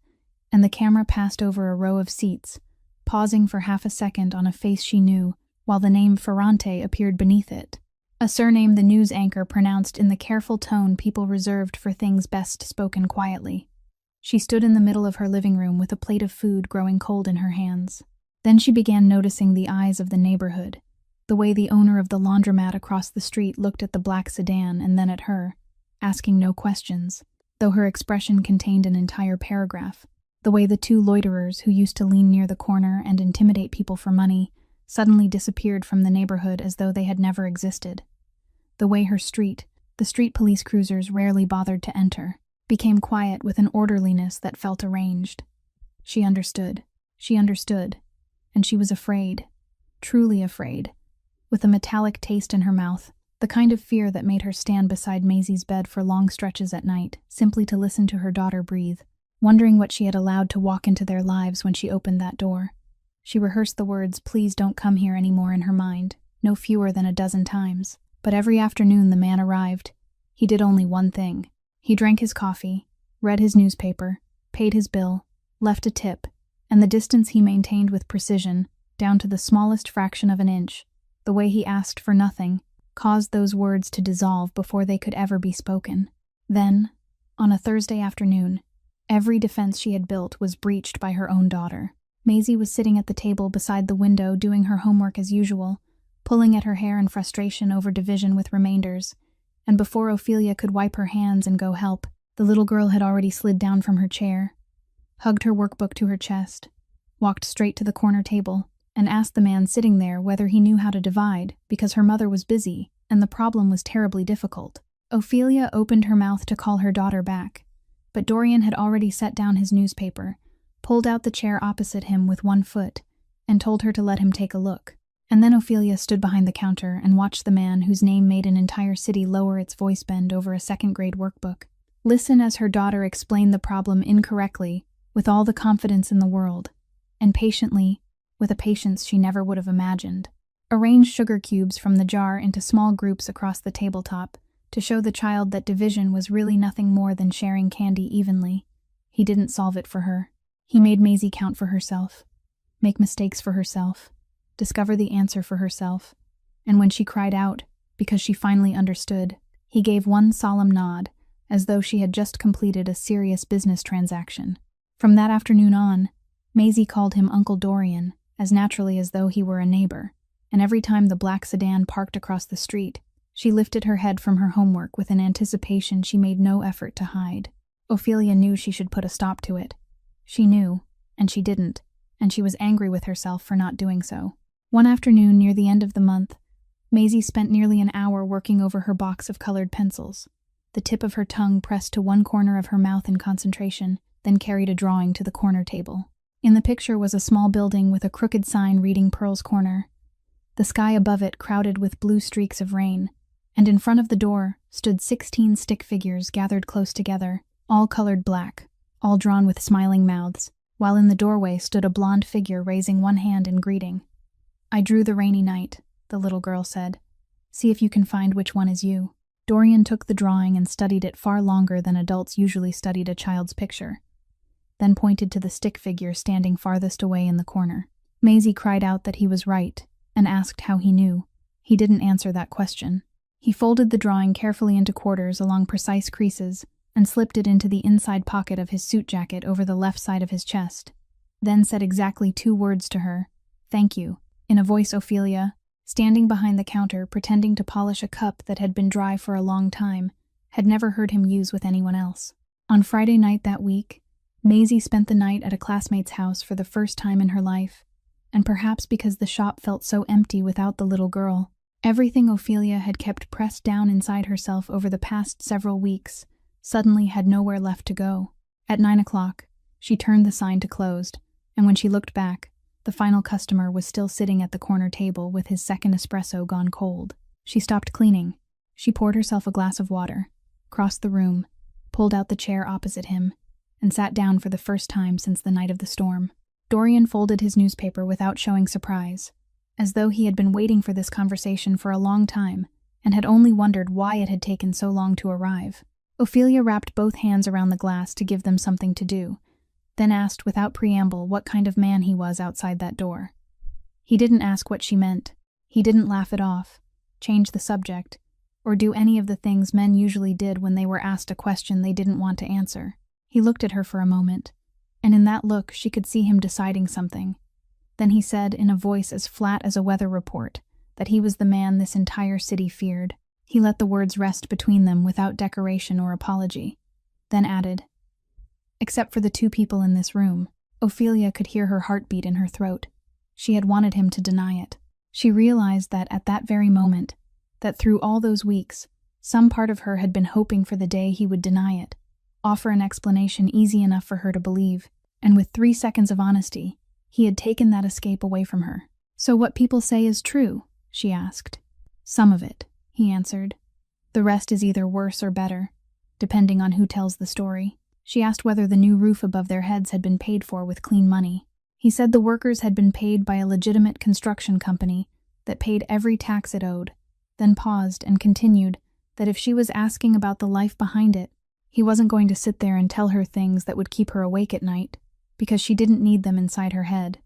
and the camera passed over a row of seats, pausing for half a second on a face she knew, while the name Ferrante appeared beneath it, a surname the news anchor pronounced in the careful tone people reserved for things best spoken quietly. She stood in the middle of her living room with a plate of food growing cold in her hands. Then she began noticing the eyes of the neighborhood, the way the owner of the laundromat across the street looked at the black sedan and then at her, asking no questions, though her expression contained an entire paragraph, the way the 2 loiterers who used to lean near the corner and intimidate people for money suddenly disappeared from the neighborhood as though they had never existed. The way the street police cruisers rarely bothered to enter, became quiet with an orderliness that felt arranged. She understood, and she was afraid, truly afraid, with a metallic taste in her mouth, the kind of fear that made her stand beside Maisie's bed for long stretches at night, simply to listen to her daughter breathe, wondering what she had allowed to walk into their lives when she opened that door. She rehearsed the words, "Please don't come here anymore," in her mind, no fewer than a dozen times. But every afternoon the man arrived. He did only one thing. He drank his coffee, read his newspaper, paid his bill, left a tip, and the distance he maintained with precision, down to the smallest fraction of an inch, the way he asked for nothing, caused those words to dissolve before they could ever be spoken. Then, on a Thursday afternoon, every defense she had built was breached by her own daughter. Maisie was sitting at the table beside the window doing her homework as usual, pulling at her hair in frustration over division with remainders, and before Ophelia could wipe her hands and go help, the little girl had already slid down from her chair, hugged her workbook to her chest, walked straight to the corner table, and asked the man sitting there whether he knew how to divide, because her mother was busy, and the problem was terribly difficult. Ophelia opened her mouth to call her daughter back, but Dorian had already set down his newspaper, pulled out the chair opposite him with one foot, and told her to let him take a look. And then Ophelia stood behind the counter and watched the man whose name made an entire city lower its voice bend over a second-grade workbook. Listen as her daughter explained the problem incorrectly, with all the confidence in the world, and patiently, with a patience she never would have imagined. Arrange sugar cubes from the jar into small groups across the tabletop to show the child that division was really nothing more than sharing candy evenly. He didn't solve it for her. He made Maisie count for herself, make mistakes for herself, discover the answer for herself, and when she cried out, because she finally understood, he gave one solemn nod, as though she had just completed a serious business transaction. From that afternoon on, Maisie called him Uncle Dorian, as naturally as though he were a neighbor, and every time the black sedan parked across the street, she lifted her head from her homework with an anticipation she made no effort to hide. Ophelia knew she should put a stop to it. She knew, and she didn't, and she was angry with herself for not doing so. One afternoon near the end of the month, Maisie spent nearly an hour working over her box of colored pencils, the tip of her tongue pressed to one corner of her mouth in concentration, then carried a drawing to the corner table. In the picture was a small building with a crooked sign reading Pearl's Corner. The sky above it crowded with blue streaks of rain, and in front of the door stood 16 stick figures gathered close together, all colored black, all drawn with smiling mouths, while in the doorway stood a blonde figure raising one hand in greeting. "I drew the rainy night," the little girl said. "See if you can find which one is you." Dorian took the drawing and studied it far longer than adults usually studied a child's picture, then pointed to the stick figure standing farthest away in the corner. Maisie cried out that he was right, and asked how he knew. He didn't answer that question. He folded the drawing carefully into quarters along precise creases, and slipped it into the inside pocket of his suit jacket over the left side of his chest, then said exactly 2 words to her, "Thank you," in a voice Ophelia, standing behind the counter pretending to polish a cup that had been dry for a long time, had never heard him use with anyone else. On Friday night that week, Maisie spent the night at a classmate's house for the first time in her life, and perhaps because the shop felt so empty without the little girl, everything Ophelia had kept pressed down inside herself over the past several weeks suddenly had nowhere left to go. At 9 o'clock, she turned the sign to closed, and when she looked back, the final customer was still sitting at the corner table with his second espresso gone cold. She stopped cleaning. She poured herself a glass of water, crossed the room, pulled out the chair opposite him, and sat down for the first time since the night of the storm. Dorian folded his newspaper without showing surprise, as though he had been waiting for this conversation for a long time and had only wondered why it had taken so long to arrive. Ophelia wrapped both hands around the glass to give them something to do, then asked without preamble what kind of man he was outside that door. He didn't ask what she meant. He didn't laugh it off, change the subject, or do any of the things men usually did when they were asked a question they didn't want to answer. He looked at her for a moment, and in that look she could see him deciding something. Then he said in a voice as flat as a weather report that he was the man this entire city feared. He let the words rest between them without decoration or apology, then added, "Except for the 2 people in this room." Ophelia could hear her heartbeat in her throat. She had wanted him to deny it. She realized that at that very moment, that through all those weeks, some part of her had been hoping for the day he would deny it, offer an explanation easy enough for her to believe, and with 3 seconds of honesty, he had taken that escape away from her. "So what people say is true?" she asked. "Some of it," he answered. "The rest is either worse or better, depending on who tells the story." She asked whether the new roof above their heads had been paid for with clean money. He said the workers had been paid by a legitimate construction company that paid every tax it owed, then paused and continued that if she was asking about the life behind it, he wasn't going to sit there and tell her things that would keep her awake at night, because she didn't need them inside her head.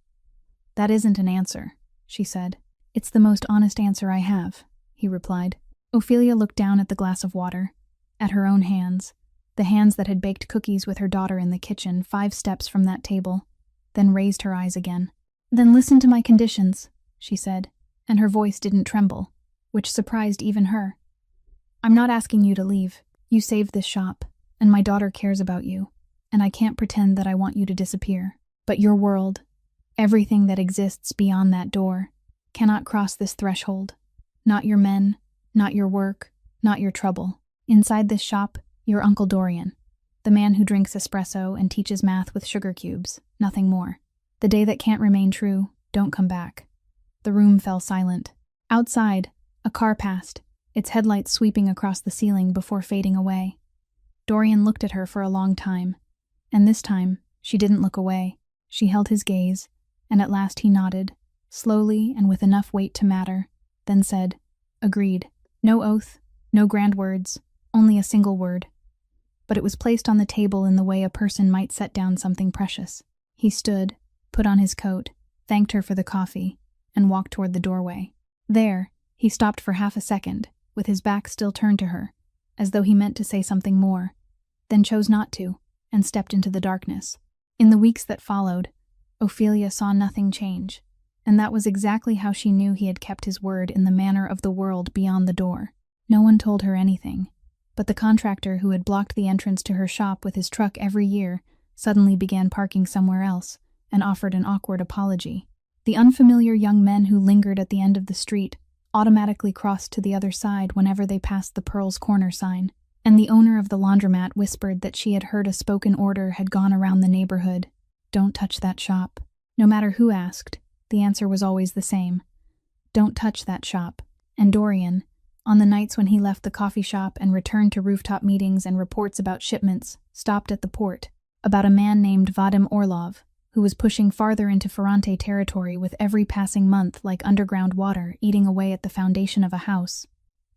"That isn't an answer," she said. "It's the most honest answer I have," he replied. Ophelia looked down at the glass of water, at her own hands, the hands that had baked cookies with her daughter in the kitchen 5 steps from that table, then raised her eyes again. "Then listen to my conditions," she said, and her voice didn't tremble, which surprised even her. "I'm not asking you to leave. You saved this shop, and my daughter cares about you, and I can't pretend that I want you to disappear. But your world, everything that exists beyond that door, cannot cross this threshold. Not your men, not your work, not your trouble. Inside this shop, your Uncle Dorian, the man who drinks espresso and teaches math with sugar cubes, nothing more. The day that can't remain true, don't come back." The room fell silent. Outside, a car passed, its headlights sweeping across the ceiling before fading away. Dorian looked at her for a long time, and this time, she didn't look away. She held his gaze, and at last he nodded, slowly and with enough weight to matter, then said, "Agreed." No oath, no grand words, only a single word. But it was placed on the table in the way a person might set down something precious. He stood, put on his coat, thanked her for the coffee, and walked toward the doorway. There, he stopped for half a second, with his back still turned to her, as though he meant to say something more, then chose not to, and stepped into the darkness. In the weeks that followed, Ophelia saw nothing change, and that was exactly how she knew he had kept his word in the manner of the world beyond the door. No one told her anything, but the contractor who had blocked the entrance to her shop with his truck every year suddenly began parking somewhere else and offered an awkward apology. The unfamiliar young men who lingered at the end of the street automatically crossed to the other side whenever they passed the Pearl's Corner sign, and the owner of the laundromat whispered that she had heard a spoken order had gone around the neighborhood: "Don't touch that shop." No matter who asked, the answer was always the same: "Don't touch that shop." And Dorian, on the nights when he left the coffee shop and returned to rooftop meetings and reports about shipments, stopped at the port, about a man named Vadim Orlov, who was pushing farther into Ferrante territory with every passing month like underground water eating away at the foundation of a house,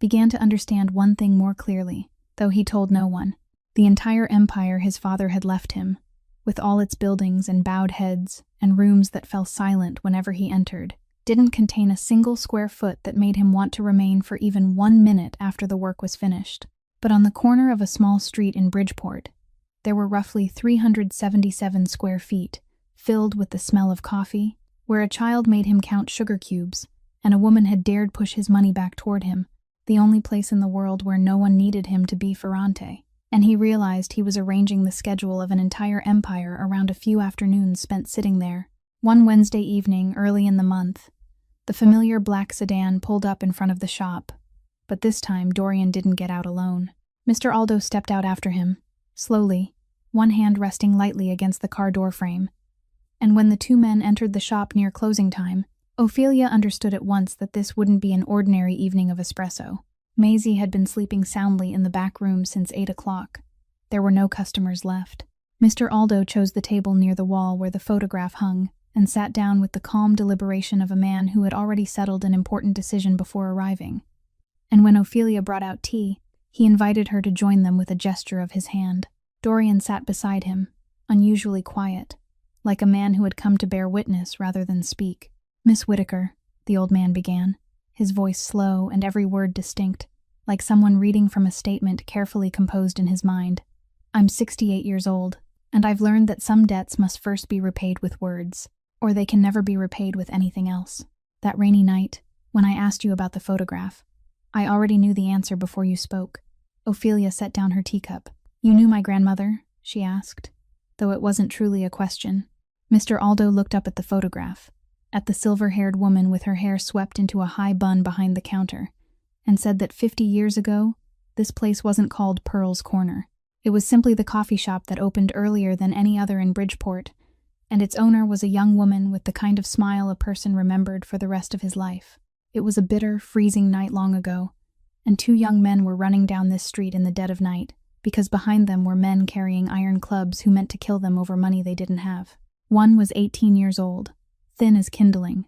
began to understand one thing more clearly, though he told no one. The entire empire his father had left him, with all its buildings and bowed heads and rooms that fell silent whenever he entered, didn't contain a single square foot that made him want to remain for even 1 minute after the work was finished. But on the corner of a small street in Bridgeport, there were roughly 377 square feet, filled with the smell of coffee, where a child made him count sugar cubes, and a woman had dared push his money back toward him, the only place in the world where no one needed him to be Ferrante. And he realized he was arranging the schedule of an entire empire around a few afternoons spent sitting there. One Wednesday evening, early in the month, the familiar black sedan pulled up in front of the shop, but this time Dorian didn't get out alone. Mr. Aldo stepped out after him, slowly, one hand resting lightly against the car door frame. And when the two men entered the shop near closing time, Ophelia understood at once that this wouldn't be an ordinary evening of espresso. Maisie had been sleeping soundly in the back room since 8 o'clock. There were no customers left. Mr. Aldo chose the table near the wall where the photograph hung, and sat down with the calm deliberation of a man who had already settled an important decision before arriving. And when Ophelia brought out tea, he invited her to join them with a gesture of his hand. Dorian sat beside him, unusually quiet, like a man who had come to bear witness rather than speak. "Miss Whittaker," the old man began, his voice slow and every word distinct, like someone reading from a statement carefully composed in his mind. "I'm 68 years old, and I've learned that some debts must first be repaid with words, or they can never be repaid with anything else. That rainy night, when I asked you about the photograph, I already knew the answer before you spoke." Ophelia set down her teacup. "You knew my grandmother?" she asked, though it wasn't truly a question. Mr. Aldo looked up at the photograph, at the silver-haired woman with her hair swept into a high bun behind the counter, and said that 50 years ago, this place wasn't called Pearl's Corner. It was simply the coffee shop that opened earlier than any other in Bridgeport, and its owner was a young woman with the kind of smile a person remembered for the rest of his life. It was a bitter, freezing night long ago, and 2 young men were running down this street in the dead of night, because behind them were men carrying iron clubs who meant to kill them over money they didn't have. One was 18 years old, thin as kindling,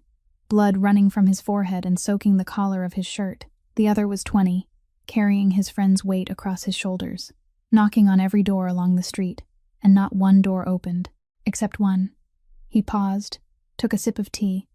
blood running from his forehead and soaking the collar of his shirt. The other was 20, carrying his friend's weight across his shoulders, knocking on every door along the street, and not one door opened, except one. He paused, took a sip of tea,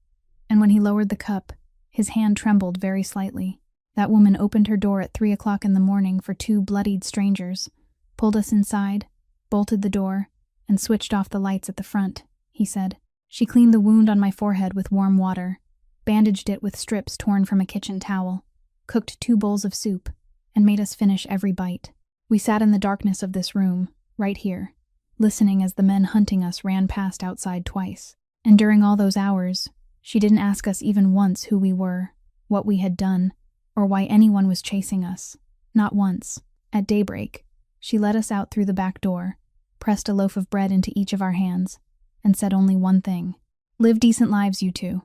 and when he lowered the cup, his hand trembled very slightly. That woman opened her door at 3 o'clock in the morning for 2 bloodied strangers, pulled us inside, bolted the door, and switched off the lights at the front, he said. She cleaned the wound on my forehead with warm water, bandaged it with strips torn from a kitchen towel, cooked 2 bowls of soup, and made us finish every bite. We sat in the darkness of this room, right here, listening as the men hunting us ran past outside twice. And during all those hours, she didn't ask us even once who we were, what we had done, or why anyone was chasing us. Not once. At daybreak, she led us out through the back door, pressed a loaf of bread into each of our hands, and said only one thing. "Live decent lives, you two."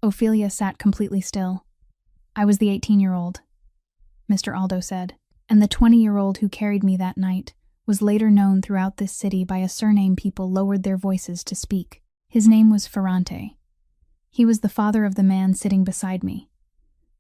Ophelia sat completely still. "I was the 18-year-old, Mr. Aldo said, and the 20-year-old who carried me that night was later known throughout this city by a surname people lowered their voices to speak. His name was Ferrante. He was the father of the man sitting beside me.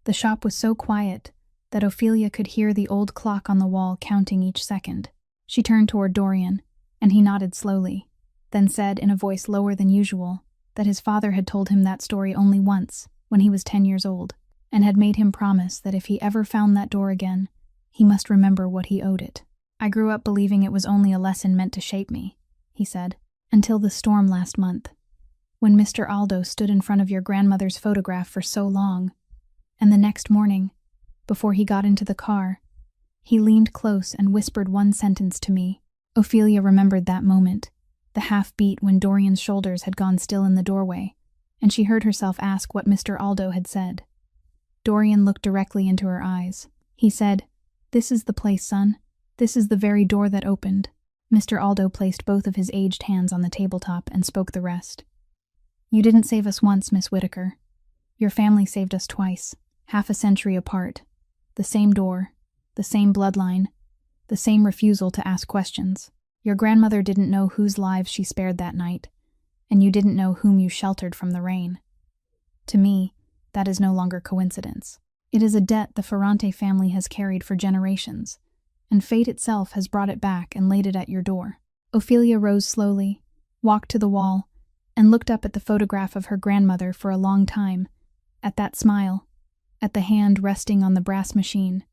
The shop was so quiet that Ophelia could hear the old clock on the wall counting each second. She turned toward Dorian, and he nodded slowly, then said in a voice lower than usual that his father had told him that story only once, when he was 10 years old, and had made him promise that if he ever found that door again, he must remember what he owed it. "I grew up believing it was only a lesson meant to shape me," he said, "until the storm last month, when Mr. Aldo stood in front of your grandmother's photograph for so long, and the next morning, before he got into the car, he leaned close and whispered one sentence to me." Ophelia remembered that moment, the half-beat when Dorian's shoulders had gone still in the doorway, and she heard herself ask what Mr. Aldo had said. Dorian looked directly into her eyes. He said, "This is the place, son. This is the very door that opened." Mr. Aldo placed both of his aged hands on the tabletop and spoke the rest. "You didn't save us once, Miss Whitaker. Your family saved us twice, half a century apart. The same door, the same bloodline, the same refusal to ask questions. Your grandmother didn't know whose lives she spared that night, and you didn't know whom you sheltered from the rain. To me, that is no longer coincidence. It is a debt the Ferrante family has carried for generations, and fate itself has brought it back and laid it at your door." Ophelia rose slowly, walked to the wall, and looked up at the photograph of her grandmother for a long time, at that smile, at the hand resting on the brass machine,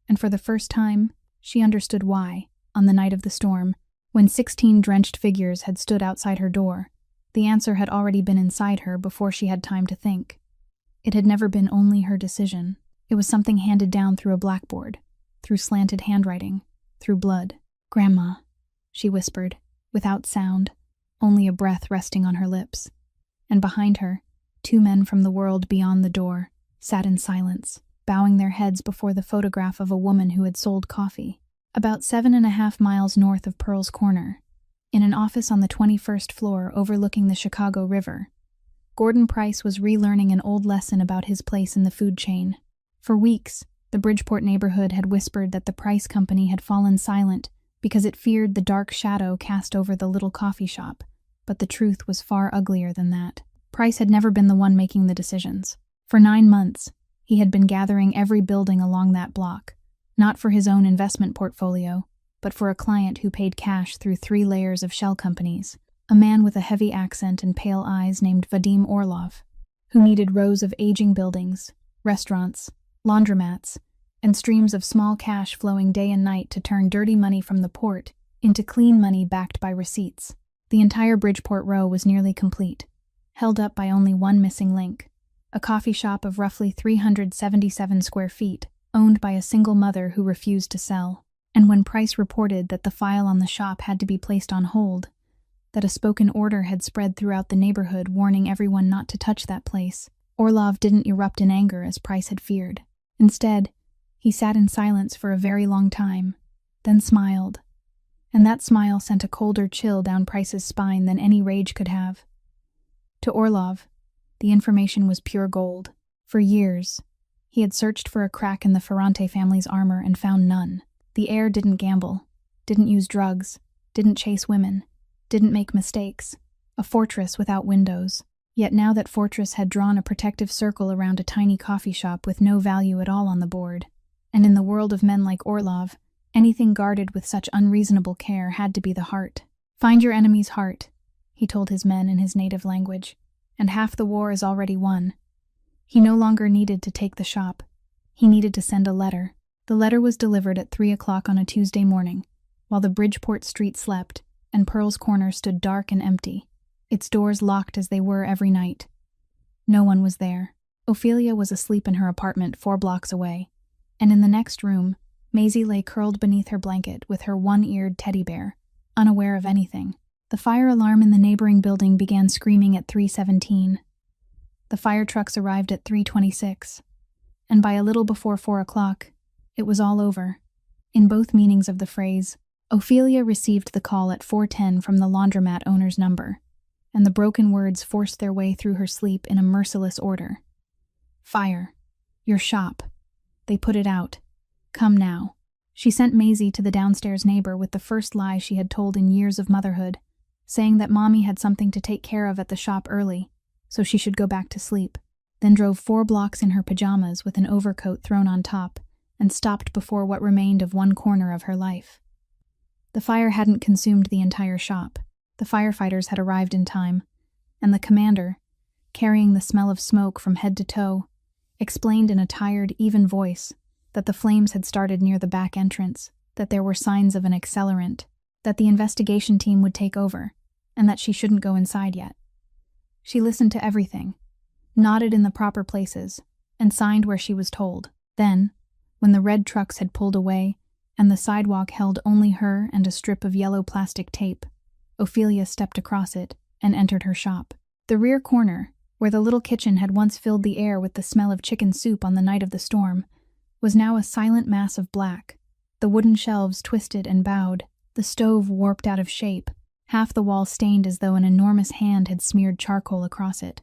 and for the first time, she understood why, on the night of the storm, when 16 drenched figures had stood outside her door, the answer had already been inside her before she had time to think. It had never been only her decision. It was something handed down through a blackboard, through slanted handwriting, through blood. "Grandma," she whispered, without sound, only a breath resting on her lips. And behind her, 2 men from the world beyond the door sat in silence, bowing their heads before the photograph of a woman who had sold coffee. About 7.5 miles north of Pearl's Corner, in an office on the 21st floor overlooking the Chicago River, Gordon Price was relearning an old lesson about his place in the food chain. For weeks, the Bridgeport neighborhood had whispered that the Price Company had fallen silent because it feared the dark shadow cast over the little coffee shop, but the truth was far uglier than that. Price had never been the one making the decisions. For 9 months, he had been gathering every building along that block, not for his own investment portfolio, but for a client who paid cash through 3 layers of shell companies, a man with a heavy accent and pale eyes named Vadim Orlov, who needed rows of aging buildings, restaurants, laundromats, and streams of small cash flowing day and night to turn dirty money from the port into clean money backed by receipts. The entire Bridgeport row was nearly complete, held up by only one missing link, a coffee shop of roughly 377 square feet, owned by a single mother who refused to sell. And when Price reported that the file on the shop had to be placed on hold, that a spoken order had spread throughout the neighborhood warning everyone not to touch that place. Orlov didn't erupt in anger as Price had feared. Instead, he sat in silence for a very long time, then smiled. And that smile sent a colder chill down Price's spine than any rage could have. To Orlov, the information was pure gold. For years, he had searched for a crack in the Ferrante family's armor and found none. The heir didn't gamble, didn't use drugs, didn't chase women, didn't make mistakes. A fortress without windows. Yet now that fortress had drawn a protective circle around a tiny coffee shop with no value at all on the board. And in the world of men like Orlov, anything guarded with such unreasonable care had to be the heart. "Find your enemy's heart," he told his men in his native language, "and half the war is already won." He no longer needed to take the shop. He needed to send a letter. The letter was delivered at 3 o'clock on a Tuesday morning, while the Bridgeport street slept, and Pearl's Corner stood dark and empty, its doors locked as they were every night. No one was there. Ophelia was asleep in her apartment 4 blocks away, and in the next room, Maisie lay curled beneath her blanket with her one-eared teddy bear, unaware of anything. The fire alarm in the neighboring building began screaming at 3:17. The fire trucks arrived at 3:26, and by a little before 4 o'clock, it was all over. In both meanings of the phrase, Ophelia received the call at 4:10 from the laundromat owner's number, and the broken words forced their way through her sleep in a merciless order. "Fire. Your shop. They put it out. Come now." She sent Maisie to the downstairs neighbor with the first lie she had told in years of motherhood, saying that Mommy had something to take care of at the shop early, so she should go back to sleep, then drove 4 blocks in her pajamas with an overcoat thrown on top, and stopped before what remained of one corner of her life. The fire hadn't consumed the entire shop. The firefighters had arrived in time, and the commander, carrying the smell of smoke from head to toe, explained in a tired, even voice that the flames had started near the back entrance, that there were signs of an accelerant, that the investigation team would take over, and that she shouldn't go inside yet. She listened to everything, nodded in the proper places, and signed where she was told. Then, when the red trucks had pulled away and the sidewalk held only her and a strip of yellow plastic tape, Ophelia stepped across it and entered her shop. The rear corner, where the little kitchen had once filled the air with the smell of chicken soup on the night of the storm, was now a silent mass of black, the wooden shelves twisted and bowed, the stove warped out of shape, half the wall stained as though an enormous hand had smeared charcoal across it.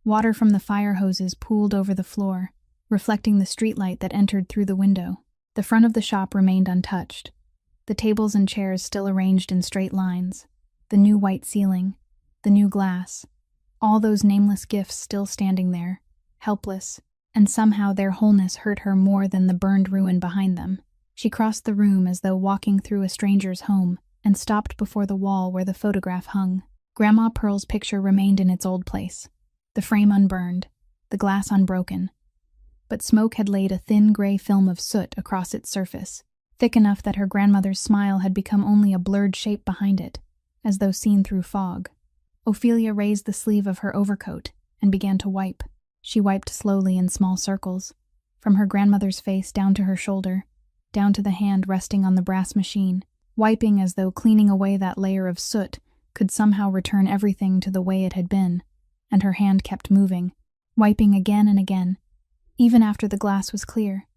Water from the fire hoses pooled over the floor, reflecting the streetlight that entered through the window. The front of the shop remained untouched, the tables and chairs still arranged in straight lines, the new white ceiling, the new glass, all those nameless gifts still standing there, helpless, and somehow their wholeness hurt her more than the burned ruin behind them. She crossed the room as though walking through a stranger's home, and stopped before the wall where the photograph hung. Grandma Pearl's picture remained in its old place, the frame unburned, the glass unbroken, but smoke had laid a thin gray film of soot across its surface, thick enough that her grandmother's smile had become only a blurred shape behind it, as though seen through fog. Ophelia raised the sleeve of her overcoat and began to wipe. She wiped slowly in small circles, from her grandmother's face down to her shoulder, down to the hand resting on the brass machine, wiping as though cleaning away that layer of soot could somehow return everything to the way it had been, and her hand kept moving, wiping again and again, even after the glass was clear,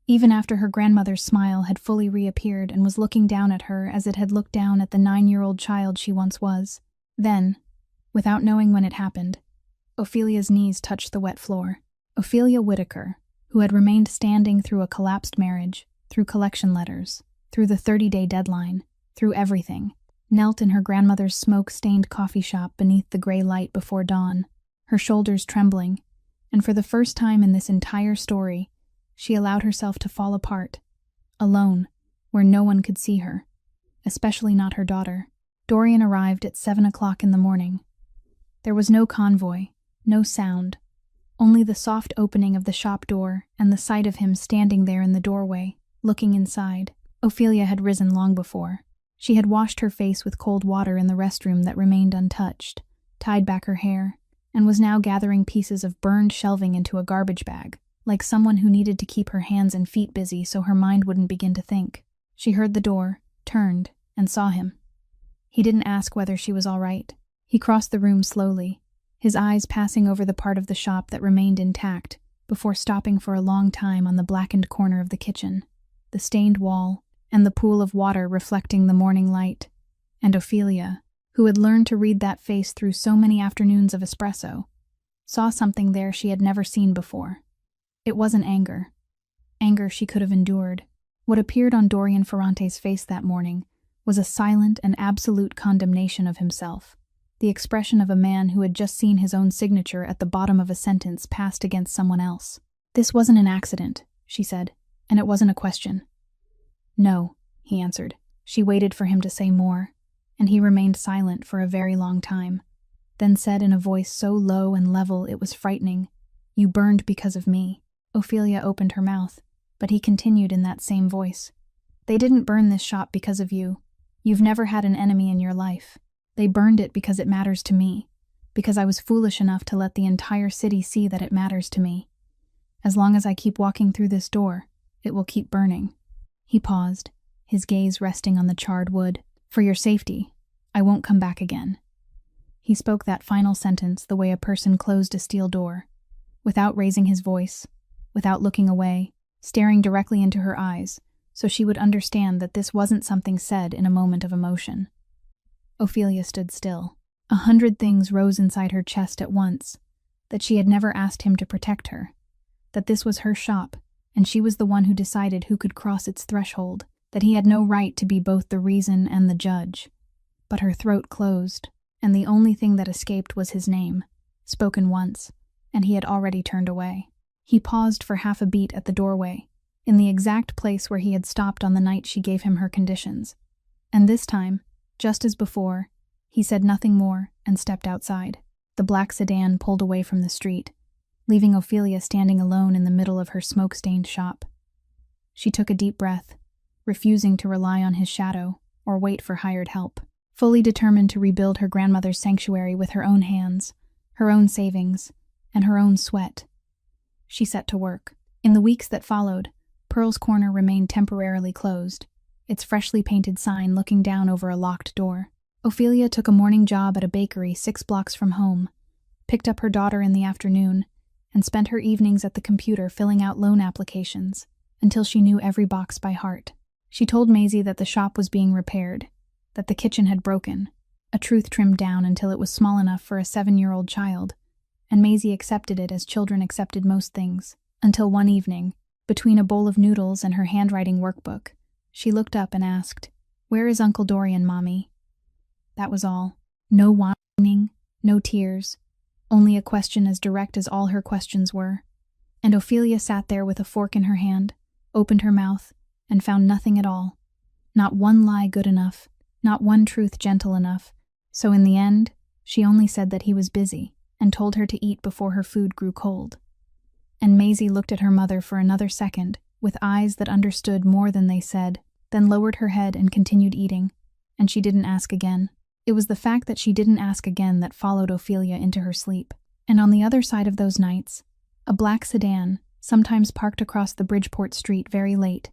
even after her grandmother's smile had fully reappeared and was looking down at her as it had looked down at the 9-year-old child she once was. Then, without knowing when it happened, Ophelia's knees touched the wet floor. Ophelia Whitaker, who had remained standing through a collapsed marriage, through collection letters, through the 30-day deadline, through everything, knelt in her grandmother's smoke-stained coffee shop beneath the gray light before dawn, her shoulders trembling, and for the first time in this entire story, she allowed herself to fall apart, alone, where no one could see her, especially not her daughter. Dorian arrived at 7 o'clock in the morning. There was no convoy, no sound, only the soft opening of the shop door and the sight of him standing there in the doorway, looking inside. Ophelia had risen long before. She had washed her face with cold water in the restroom that remained untouched, tied back her hair, and was now gathering pieces of burned shelving into a garbage bag, like someone who needed to keep her hands and feet busy so her mind wouldn't begin to think. She heard the door, turned, and saw him. He didn't ask whether she was all right. He crossed the room slowly, his eyes passing over the part of the shop that remained intact, before stopping for a long time on the blackened corner of the kitchen, the stained wall, and the pool of water reflecting the morning light. And Ophelia, who had learned to read that face through so many afternoons of espresso, saw something there she had never seen before. It wasn't anger. Anger she could have endured. What appeared on Dorian Ferrante's face that morning was a silent and absolute condemnation of himself, the expression of a man who had just seen his own signature at the bottom of a sentence passed against someone else. "This wasn't an accident," she said, "and it wasn't a question." "No," he answered. She waited for him to say more, and he remained silent for a very long time, then said in a voice so low and level it was frightening, "You burned because of me." Ophelia opened her mouth, but he continued in that same voice. "They didn't burn this shop because of you. You've never had an enemy in your life. They burned it because it matters to me, because I was foolish enough to let the entire city see that it matters to me. As long as I keep walking through this door, it will keep burning." He paused, his gaze resting on the charred wood. "For your safety, I won't come back again." He spoke that final sentence the way a person closed a steel door, without raising his voice, without looking away, staring directly into her eyes, so she would understand that this wasn't something said in a moment of emotion. Ophelia stood still. 100 things rose inside her chest at once, that she had never asked him to protect her, that this was her shop, and she was the one who decided who could cross its threshold, that he had no right to be both the reason and the judge. But her throat closed, and the only thing that escaped was his name, spoken once, and he had already turned away. He paused for half a beat at the doorway, in the exact place where he had stopped on the night she gave him her conditions. And this time, just as before, he said nothing more and stepped outside. The black sedan pulled away from the street, leaving Ophelia standing alone in the middle of her smoke-stained shop. She took a deep breath, refusing to rely on his shadow or wait for hired help, fully determined to rebuild her grandmother's sanctuary with her own hands, her own savings, and her own sweat. She set to work. In the weeks that followed, Pearl's Corner remained temporarily closed, its freshly painted sign looking down over a locked door. Ophelia took a morning job at a bakery 6 blocks from home, picked up her daughter in the afternoon, and spent her evenings at the computer filling out loan applications, until she knew every box by heart. She told Maisie that the shop was being repaired, that the kitchen had broken, a truth trimmed down until it was small enough for a 7-year-old child, and Maisie accepted it as children accepted most things, until one evening, between a bowl of noodles and her handwriting workbook, she looked up and asked, "Where is Uncle Dorian, Mommy?" That was all. No whining, no tears, only a question as direct as all her questions were. And Ophelia sat there with a fork in her hand, opened her mouth, and found nothing at all. Not one lie good enough, not one truth gentle enough. So in the end, she only said that he was busy, and told her to eat before her food grew cold. And Maisie looked at her mother for another second, with eyes that understood more than they said, then lowered her head and continued eating, and she didn't ask again. It was the fact that she didn't ask again that followed Ophelia into her sleep. And on the other side of those nights, a black sedan, sometimes parked across the Bridgeport street very late,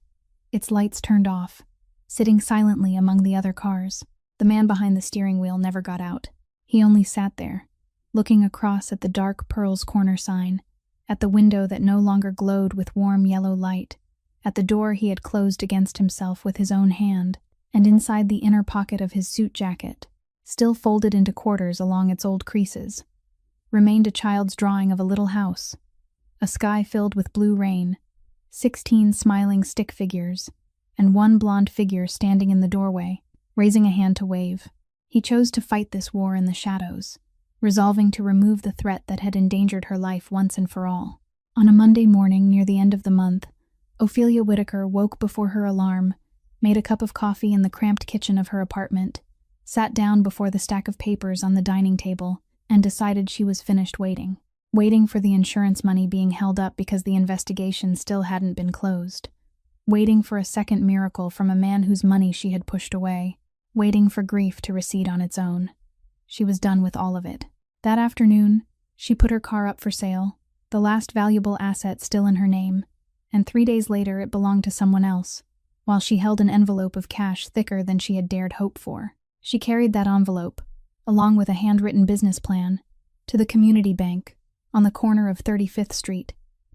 its lights turned off, sitting silently among the other cars. The man behind the steering wheel never got out. He only sat there, looking across at the dark Pearl's Corner sign, at the window that no longer glowed with warm yellow light, at the door he had closed against himself with his own hand, and inside the inner pocket of his suit jacket, still folded into quarters along its old creases, remained a child's drawing of a little house, a sky filled with blue rain, 16 smiling stick figures, and one blonde figure standing in the doorway, raising a hand to wave. He chose to fight this war in the shadows, resolving to remove the threat that had endangered her life once and for all. On a Monday morning near the end of the month, Ophelia Whittaker woke before her alarm, made a cup of coffee in the cramped kitchen of her apartment, sat down before the stack of papers on the dining table, and decided she was finished waiting. Waiting for the insurance money being held up because the investigation still hadn't been closed. Waiting for a second miracle from a man whose money she had pushed away. Waiting for grief to recede on its own. She was done with all of it. That afternoon, she put her car up for sale, the last valuable asset still in her name, and 3 days later it belonged to someone else, while she held an envelope of cash thicker than she had dared hope for. She carried that envelope, along with a handwritten business plan, to the community bank on the corner of 35th Street,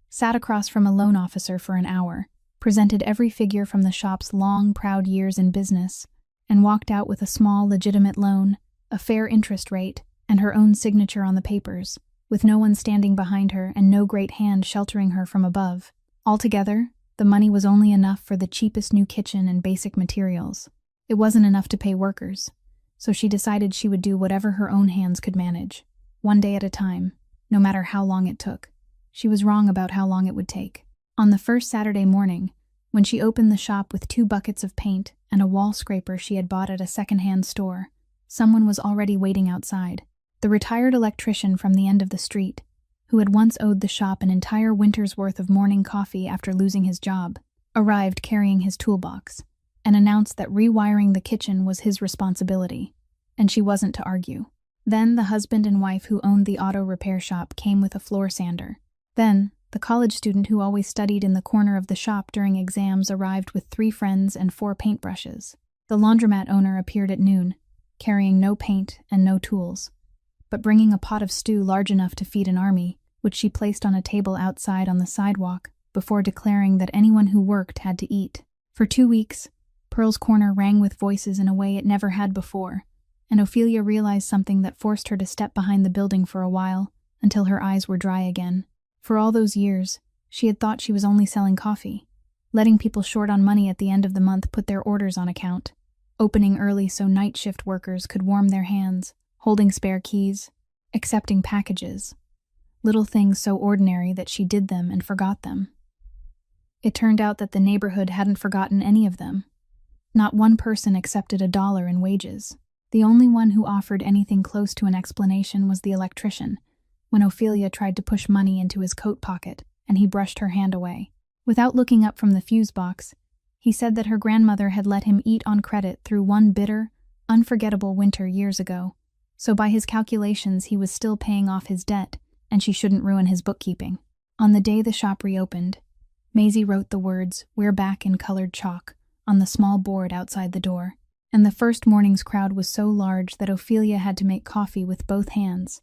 sat across from a loan officer for an hour, presented every figure from the shop's long, proud years in business, and walked out with a small, legitimate loan, a fair interest rate, and her own signature on the papers, with no one standing behind her and no great hand sheltering her from above. Altogether, the money was only enough for the cheapest new kitchen and basic materials. It wasn't enough to pay workers, so she decided she would do whatever her own hands could manage, one day at a time, no matter how long it took. She was wrong about how long it would take. On the first Saturday morning, when she opened the shop with 2 buckets of paint and a wall scraper she had bought at a second-hand store, someone was already waiting outside. The retired electrician from the end of the street, who had once owed the shop an entire winter's worth of morning coffee after losing his job, arrived carrying his toolbox, and announced that rewiring the kitchen was his responsibility, and she wasn't to argue. Then the husband and wife who owned the auto repair shop came with a floor sander. Then, the college student who always studied in the corner of the shop during exams arrived with 3 friends and 4 paintbrushes. The laundromat owner appeared at noon, carrying no paint and no tools, but bringing a pot of stew large enough to feed an army, which she placed on a table outside on the sidewalk before declaring that anyone who worked had to eat. For 2 weeks, Pearl's Corner rang with voices in a way it never had before, and Ophelia realized something that forced her to step behind the building for a while, until her eyes were dry again. For all those years, she had thought she was only selling coffee, letting people short on money at the end of the month put their orders on account, opening early so night shift workers could warm their hands, holding spare keys, accepting packages, little things so ordinary that she did them and forgot them. It turned out that the neighborhood hadn't forgotten any of them. Not one person accepted $1 in wages. The only one who offered anything close to an explanation was the electrician, when Ophelia tried to push money into his coat pocket, and he brushed her hand away. Without looking up from the fuse box, he said that her grandmother had let him eat on credit through one bitter, unforgettable winter years ago, so by his calculations he was still paying off his debt, and she shouldn't ruin his bookkeeping. On the day the shop reopened, Maisie wrote the words, "We're back" in colored chalk, on the small board outside the door, and the first morning's crowd was so large that Ophelia had to make coffee with both hands,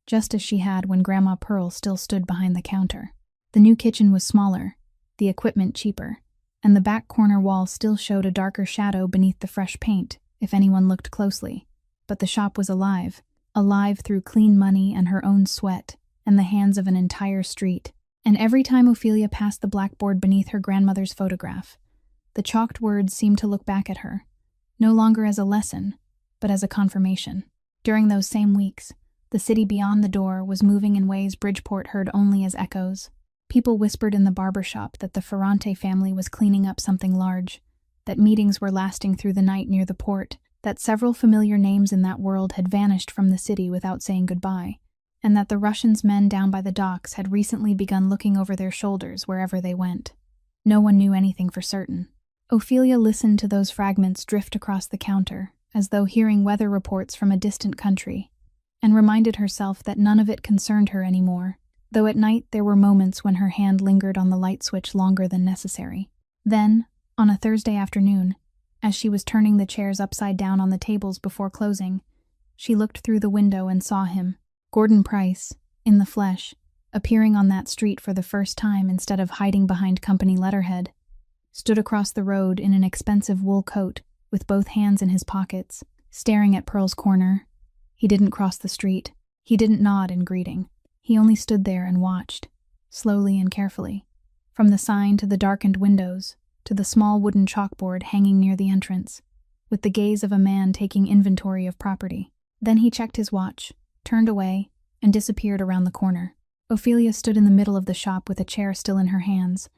just as she had when Grandma Pearl still stood behind the counter. The new kitchen was smaller, the equipment cheaper, and the back corner wall still showed a darker shadow beneath the fresh paint, if anyone looked closely. But the shop was alive through clean money and her own sweat, and the hands of an entire street. And every time Ophelia passed the blackboard beneath her grandmother's photograph, the chalked words seemed to look back at her, no longer as a lesson, but as a confirmation. During those same weeks, the city beyond the door was moving in ways Bridgeport heard only as echoes. People whispered in the barber shop that the Ferrante family was cleaning up something large, that meetings were lasting through the night near the port, that several familiar names in that world had vanished from the city without saying goodbye, and that the Russians' men down by the docks had recently begun looking over their shoulders wherever they went. No one knew anything for certain. Ophelia listened to those fragments drift across the counter, as though hearing weather reports from a distant country, and reminded herself that none of it concerned her anymore, though at night there were moments when her hand lingered on the light switch longer than necessary. Then, on a Thursday afternoon, as she was turning the chairs upside down on the tables before closing, she looked through the window and saw him, Gordon Price, in the flesh, appearing on that street for the first time instead of hiding behind company letterhead, stood across the road in an expensive wool coat, with both hands in his pockets, staring at Pearl's Corner. He didn't cross the street. He didn't nod in greeting. He only stood there and watched, slowly and carefully, from the sign to the darkened windows, to the small wooden chalkboard hanging near the entrance, with the gaze of a man taking inventory of property. Then he checked his watch, turned away, and disappeared around the corner. Ophelia stood in the middle of the shop with a chair still in her hands,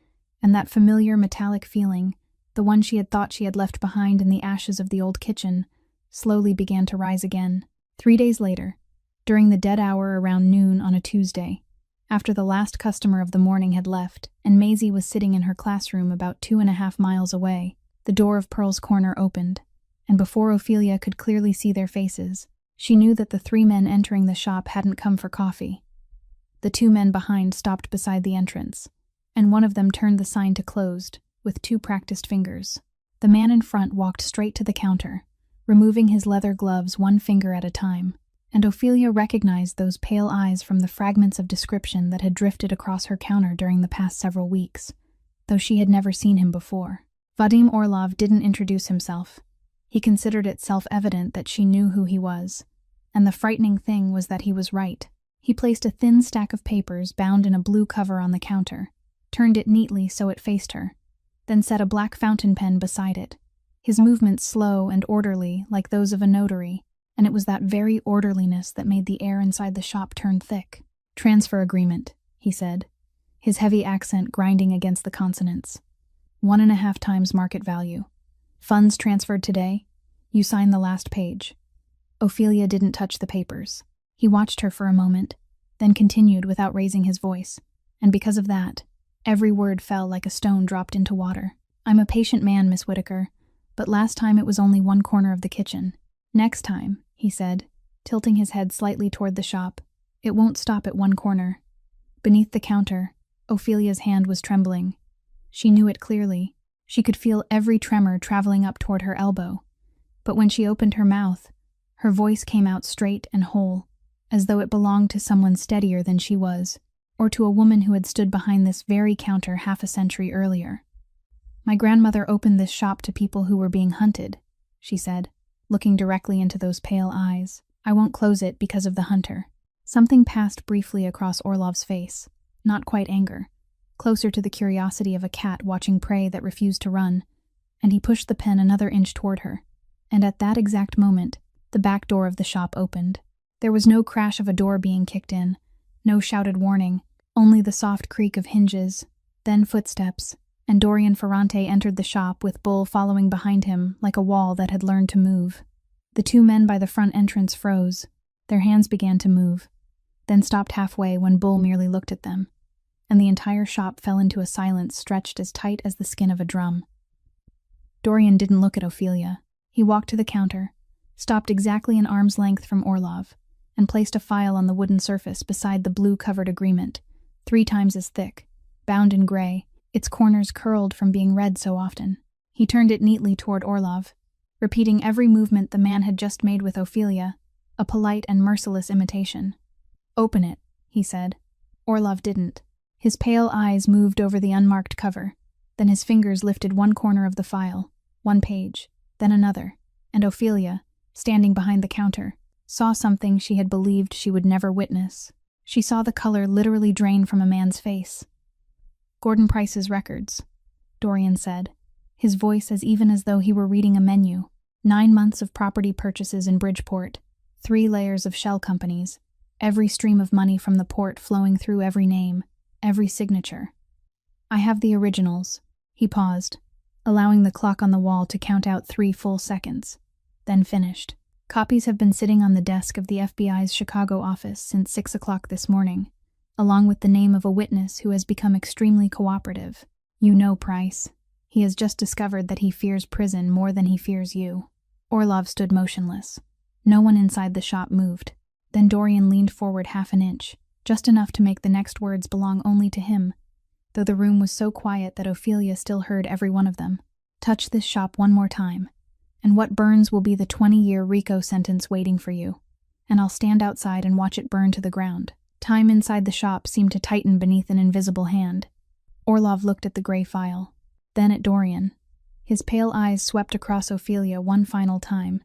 and that familiar metallic feeling, the one she had thought she had left behind in the ashes of the old kitchen, slowly began to rise again. 3 days later, during the dead hour around noon on a Tuesday, after the last customer of the morning had left and Maisie was sitting in her classroom about 2.5 miles away, the door of Pearl's Corner opened, and before Ophelia could clearly see their faces, she knew that the 3 men entering the shop hadn't come for coffee. The 2 men behind stopped beside the entrance, and one of them turned the sign to closed, with 2 practiced fingers. The man in front walked straight to the counter, removing his leather gloves one finger at a time, and Ophelia recognized those pale eyes from the fragments of description that had drifted across her counter during the past several weeks, though she had never seen him before. Vadim Orlov didn't introduce himself. He considered it self-evident that she knew who he was, and the frightening thing was that he was right. He placed a thin stack of papers bound in a blue cover on the counter, turned it neatly so it faced her, then set a black fountain pen beside it, his movements slow and orderly like those of a notary, and it was that very orderliness that made the air inside the shop turn thick. "Transfer agreement," he said, his heavy accent grinding against the consonants. 1.5 times market value. Funds transferred today. You sign the last page. Ophelia didn't touch the papers. He watched her for a moment, then continued without raising his voice, and because of that, every word fell like a stone dropped into water. "I'm a patient man, Miss Whitaker, but last time it was only one corner of the kitchen. Next time," he said, tilting his head slightly toward the shop, "it won't stop at one corner." Beneath the counter, Ophelia's hand was trembling. She knew it clearly. She could feel every tremor traveling up toward her elbow. But when she opened her mouth, her voice came out straight and whole, as though it belonged to someone steadier than she was, or to a woman who had stood behind this very counter half a century earlier. "My grandmother opened this shop to people who were being hunted," she said, looking directly into those pale eyes. "I won't close it because of the hunter." Something passed briefly across Orlov's face, not quite anger, closer to the curiosity of a cat watching prey that refused to run, and he pushed the pen another inch toward her. And at that exact moment, the back door of the shop opened. There was no crash of a door being kicked in, no shouted warning, only the soft creak of hinges, then footsteps, and Dorian Ferrante entered the shop with Bull following behind him like a wall that had learned to move. The two men by the front entrance froze. Their hands began to move, then stopped halfway when Bull merely looked at them, and the entire shop fell into a silence stretched as tight as the skin of a drum. Dorian didn't look at Ophelia. He walked to the counter, stopped exactly an arm's length from Orlov, and placed a file on the wooden surface beside the blue-covered agreement, 3 times as thick, bound in gray, its corners curled from being read so often. He turned it neatly toward Orlov, repeating every movement the man had just made with Ophelia, a polite and merciless imitation. "Open it," he said. Orlov didn't. His pale eyes moved over the unmarked cover, then his fingers lifted one corner of the file, one page, then another, and Ophelia, standing behind the counter, saw something she had believed she would never witness. She saw the color literally drain from a man's face. "Gordon Price's records," Dorian said, his voice as even as though he were reading a menu. 9 months of property purchases in Bridgeport, 3 layers of shell companies, every stream of money from the port flowing through every name, every signature. "I have the originals." He paused, allowing the clock on the wall to count out 3 full seconds, then finished. "Copies have been sitting on the desk of the FBI's Chicago office since 6 o'clock this morning, along with the name of a witness who has become extremely cooperative. You know Price. He has just discovered that he fears prison more than he fears you." Orlov stood motionless. No one inside the shop moved. Then Dorian leaned forward half an inch, just enough to make the next words belong only to him, though the room was so quiet that Ophelia still heard every one of them. "Touch this shop one more time, and what burns will be the 20-year RICO sentence waiting for you, and I'll stand outside and watch it burn to the ground." Time inside the shop seemed to tighten beneath an invisible hand. Orlov looked at the gray file, then at Dorian. His pale eyes swept across Ophelia one final time,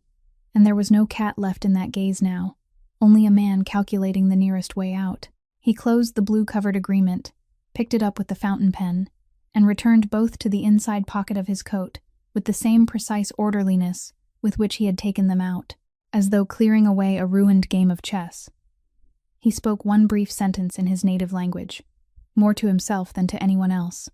and there was no cat left in that gaze now, only a man calculating the nearest way out. He closed the blue-covered agreement, picked it up with the fountain pen, and returned both to the inside pocket of his coat with the same precise orderliness with which he had taken them out, as though clearing away a ruined game of chess. He spoke one brief sentence in his native language, more to himself than to anyone else,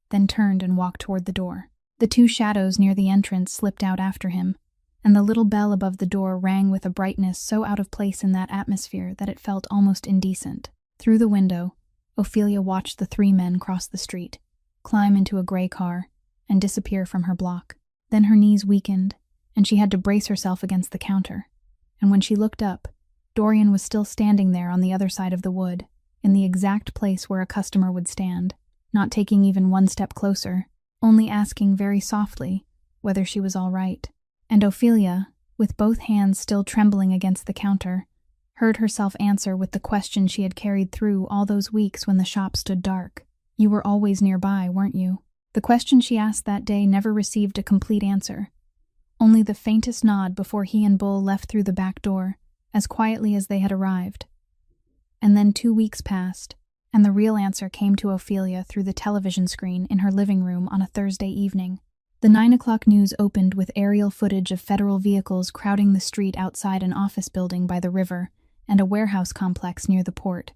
then turned and walked toward the door. The 2 shadows near the entrance slipped out after him, and the little bell above the door rang with a brightness so out of place in that atmosphere that it felt almost indecent. Through the window, Ophelia watched the 3 men cross the street, climb into a gray car, and disappear from her block. Then her knees weakened, and she had to brace herself against the counter, and when she looked up, Dorian was still standing there on the other side of the wood, in the exact place where a customer would stand, not taking even one step closer, only asking very softly whether she was all right. And Ophelia, with both hands still trembling against the counter, heard herself answer with the question she had carried through all those weeks when the shop stood dark. "You were always nearby, weren't you?" The question she asked that day never received a complete answer. Only the faintest nod before he and Bull left through the back door, as quietly as they had arrived. And then 2 weeks passed, and the real answer came to Ophelia through the television screen in her living room on a Thursday evening. The 9 o'clock news opened with aerial footage of federal vehicles crowding the street outside an office building by the river and a warehouse complex near the port,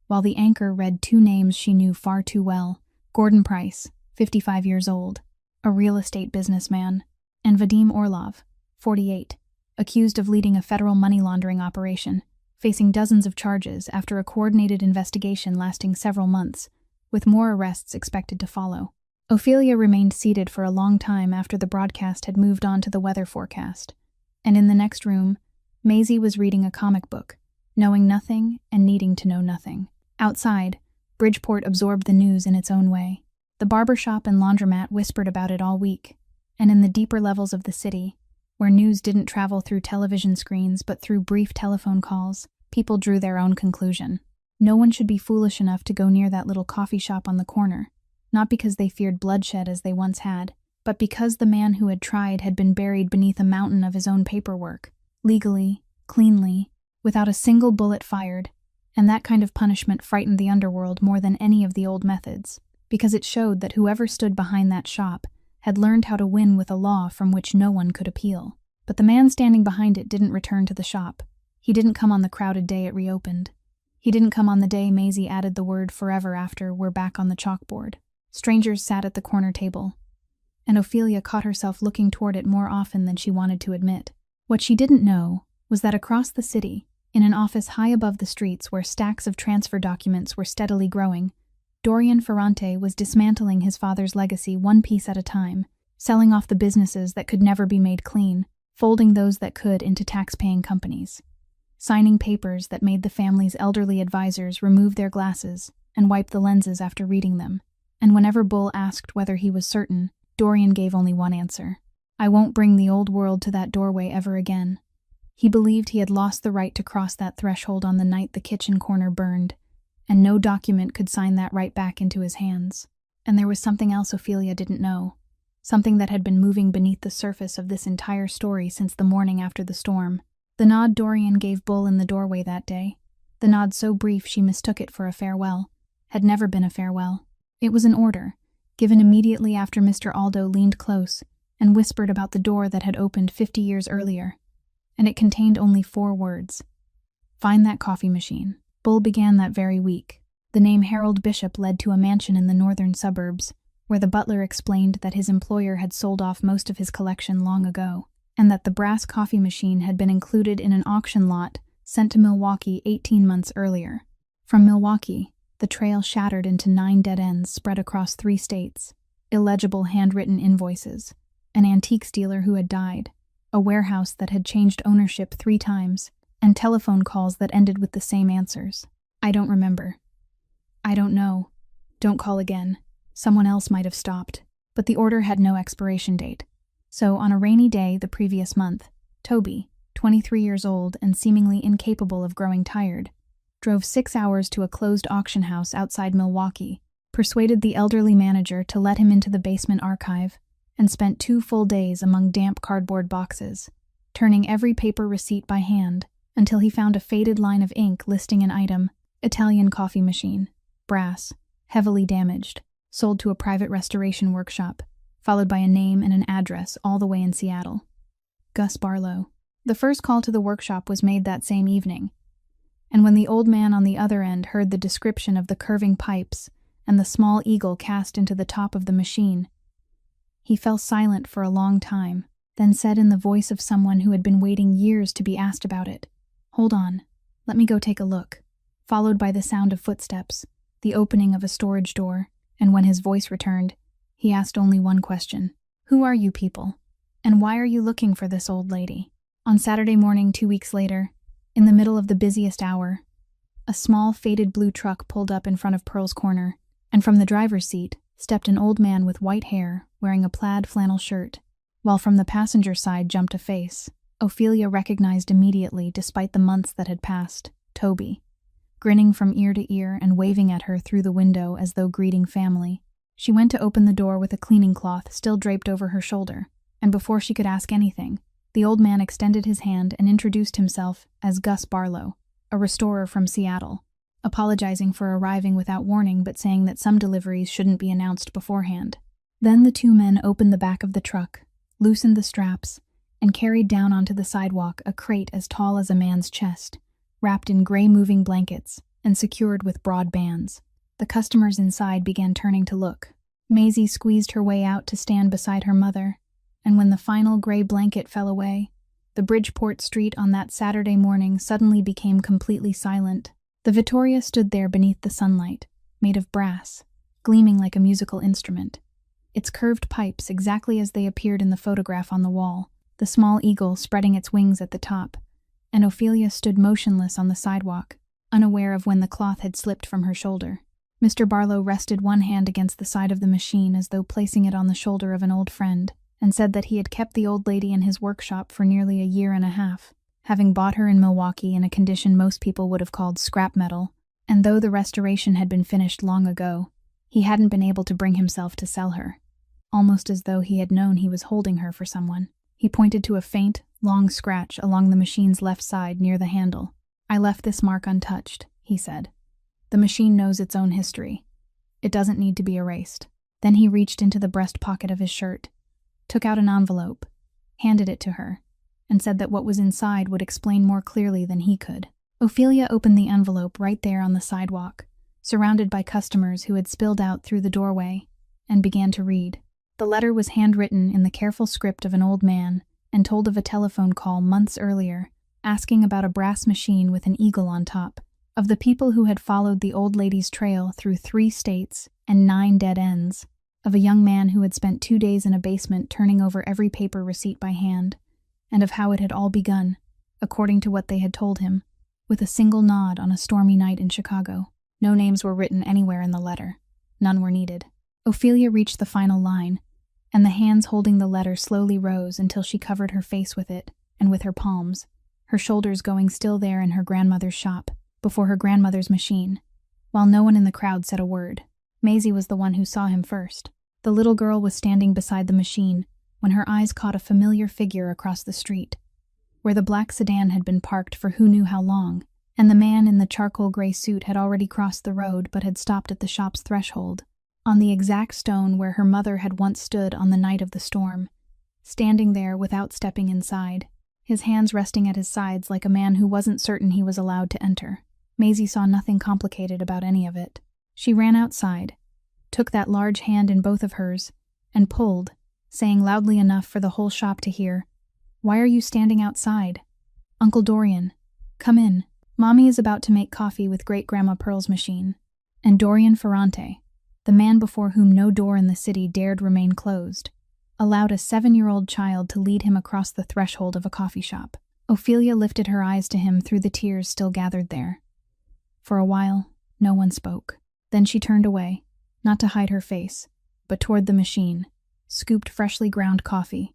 while the anchor read 2 names she knew far too well: Gordon Price, 55 years old, a real estate businessman, and Vadim Orlov, 48, accused of leading a federal money laundering operation, facing dozens of charges after a coordinated investigation lasting several months, with more arrests expected to follow. Ophelia remained seated for a long time after the broadcast had moved on to the weather forecast, and in the next room, Maisie was reading a comic book, knowing nothing and needing to know nothing. Outside, Bridgeport absorbed the news in its own way. The barber shop and laundromat whispered about it all week, and in the deeper levels of the city, where news didn't travel through television screens but through brief telephone calls, people drew their own conclusion. No one should be foolish enough to go near that little coffee shop on the corner, not because they feared bloodshed as they once had, but because the man who had tried had been buried beneath a mountain of his own paperwork, legally, cleanly, without a single bullet fired, and that kind of punishment frightened the underworld more than any of the old methods, because it showed that whoever stood behind that shop had learned how to win with a law from which no one could appeal. But the man standing behind it didn't return to the shop. He didn't come on the crowded day it reopened. He didn't come on the day Maisie added the word forever after "we're back" on the chalkboard. Strangers sat at the corner table, and Ophelia caught herself looking toward it more often than she wanted to admit. What she didn't know was that across the city, in an office high above the streets where stacks of transfer documents were steadily growing, Dorian Ferrante was dismantling his father's legacy one piece at a time, selling off the businesses that could never be made clean, folding those that could into tax-paying companies, signing papers that made the family's elderly advisors remove their glasses and wipe the lenses after reading them. And whenever Bull asked whether he was certain, Dorian gave only one answer: "I won't bring the old world to that doorway ever again." He believed he had lost the right to cross that threshold on the night the kitchen corner burned, and no document could sign that right back into his hands. And there was something else Ophelia didn't know, something that had been moving beneath the surface of this entire story since the morning after the storm. The nod Dorian gave Bull in the doorway that day, the nod so brief she mistook it for a farewell, had never been a farewell. It was an order, given immediately after Mr. Aldo leaned close and whispered about the door that had opened 50 years earlier, and it contained only 4 words: "Find that coffee machine." Bull began that very week. The name Harold Bishop led to a mansion in the northern suburbs, where the butler explained that his employer had sold off most of his collection long ago, and that the brass coffee machine had been included in an auction lot sent to Milwaukee 18 months earlier. From Milwaukee, the trail shattered into 9 dead ends spread across 3 states, illegible handwritten invoices, an antiques dealer who had died, a warehouse that had changed ownership 3 times, and telephone calls that ended with the same answers: "I don't remember. I don't know. Don't call again. Someone else might have stopped." But the order had no expiration date. So on a rainy day the previous month, Toby, 23 years old and seemingly incapable of growing tired, drove 6 hours to a closed auction house outside Milwaukee, persuaded the elderly manager to let him into the basement archive, and spent 2 full days among damp cardboard boxes, turning every paper receipt by hand until he found a faded line of ink listing an item: Italian coffee machine, brass, heavily damaged, sold to a private restoration workshop, followed by a name and an address all the way in Seattle. Gus Barlow. The first call to the workshop was made that same evening, and when the old man on the other end heard the description of the curving pipes and the small eagle cast into the top of the machine, he fell silent for a long time, then said in the voice of someone who had been waiting years to be asked about it, "Hold on, let me go take a look," followed by the sound of footsteps, the opening of a storage door, and when his voice returned, he asked only one question: "Who are you people? And why are you looking for this old lady?" On Saturday morning 2 weeks later, in the middle of the busiest hour, a small faded blue truck pulled up in front of Pearl's Corner, and from the driver's seat stepped an old man with white hair wearing a plaid flannel shirt, while from the passenger side jumped a face, Ophelia recognized immediately, despite the months that had passed, Toby, grinning from ear to ear and waving at her through the window as though greeting family. She went to open the door with a cleaning cloth still draped over her shoulder, and before she could ask anything, the old man extended his hand and introduced himself as Gus Barlow, a restorer from Seattle, apologizing for arriving without warning but saying that some deliveries shouldn't be announced beforehand. Then the two men opened the back of the truck, loosened the straps, and carried down onto the sidewalk a crate as tall as a man's chest, wrapped in gray moving blankets and secured with broad bands. The customers inside began turning to look. Maisie squeezed her way out to stand beside her mother, and when the final gray blanket fell away, the Bridgeport street on that Saturday morning suddenly became completely silent. The Vittoria stood there beneath the sunlight, made of brass, gleaming like a musical instrument, its curved pipes exactly as they appeared in the photograph on the wall, the small eagle spreading its wings at the top, and Ophelia stood motionless on the sidewalk, unaware of when the cloth had slipped from her shoulder. Mr. Barlow rested one hand against the side of the machine as though placing it on the shoulder of an old friend, and said that he had kept the old lady in his workshop for nearly a year and a half, having bought her in Milwaukee in a condition most people would have called scrap metal, and though the restoration had been finished long ago, he hadn't been able to bring himself to sell her, almost as though he had known he was holding her for someone. He pointed to a faint, long scratch along the machine's left side near the handle. "I left this mark untouched," he said. "The machine knows its own history. It doesn't need to be erased." Then he reached into the breast pocket of his shirt, took out an envelope, handed it to her, and said that what was inside would explain more clearly than he could. Ophelia opened the envelope right there on the sidewalk, surrounded by customers who had spilled out through the doorway, and began to read. The letter was handwritten in the careful script of an old man and told of a telephone call months earlier, asking about a brass machine with an eagle on top, of the people who had followed the old lady's trail through 3 states and 9 dead ends, of a young man who had spent 2 days in a basement turning over every paper receipt by hand, and of how it had all begun, according to what they had told him, with a single nod on a stormy night in Chicago. No names were written anywhere in the letter. None were needed. Ophelia reached the final line, and the hands holding the letter slowly rose until she covered her face with it, and with her palms, her shoulders going still there in her grandmother's shop, before her grandmother's machine, while no one in the crowd said a word. Maisie was the one who saw him first. The little girl was standing beside the machine when her eyes caught a familiar figure across the street, where the black sedan had been parked for who knew how long, and the man in the charcoal gray suit had already crossed the road but had stopped at the shop's threshold, on the exact stone where her mother had once stood on the night of the storm, standing there without stepping inside, his hands resting at his sides like a man who wasn't certain he was allowed to enter. Maisie saw nothing complicated about any of it. She ran outside, took that large hand in both of hers, and pulled, saying loudly enough for the whole shop to hear, "Why are you standing outside? Uncle Dorian, come in. Mommy is about to make coffee with Great-Grandma Pearl's machine." And Dorian Ferrante, the man before whom no door in the city dared remain closed, allowed a 7-year-old child to lead him across the threshold of a coffee shop. Ophelia lifted her eyes to him through the tears still gathered there. For a while, no one spoke. Then she turned away, not to hide her face, but toward the machine, scooped freshly ground coffee,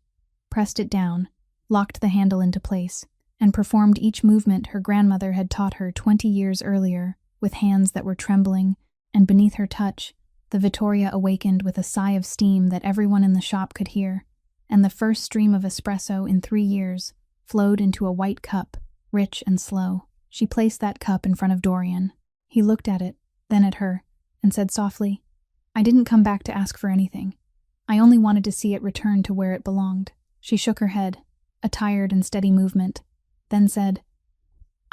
pressed it down, locked the handle into place, and performed each movement her grandmother had taught her 20 years earlier, with hands that were trembling, and beneath her touch, the Vittoria awakened with a sigh of steam that everyone in the shop could hear, and the first stream of espresso in 3 years flowed into a white cup, rich and slow. She placed that cup in front of Dorian. He looked at it, then at her, and said softly, "I didn't come back to ask for anything. I only wanted to see it return to where it belonged." She shook her head, a tired and steady movement, then said,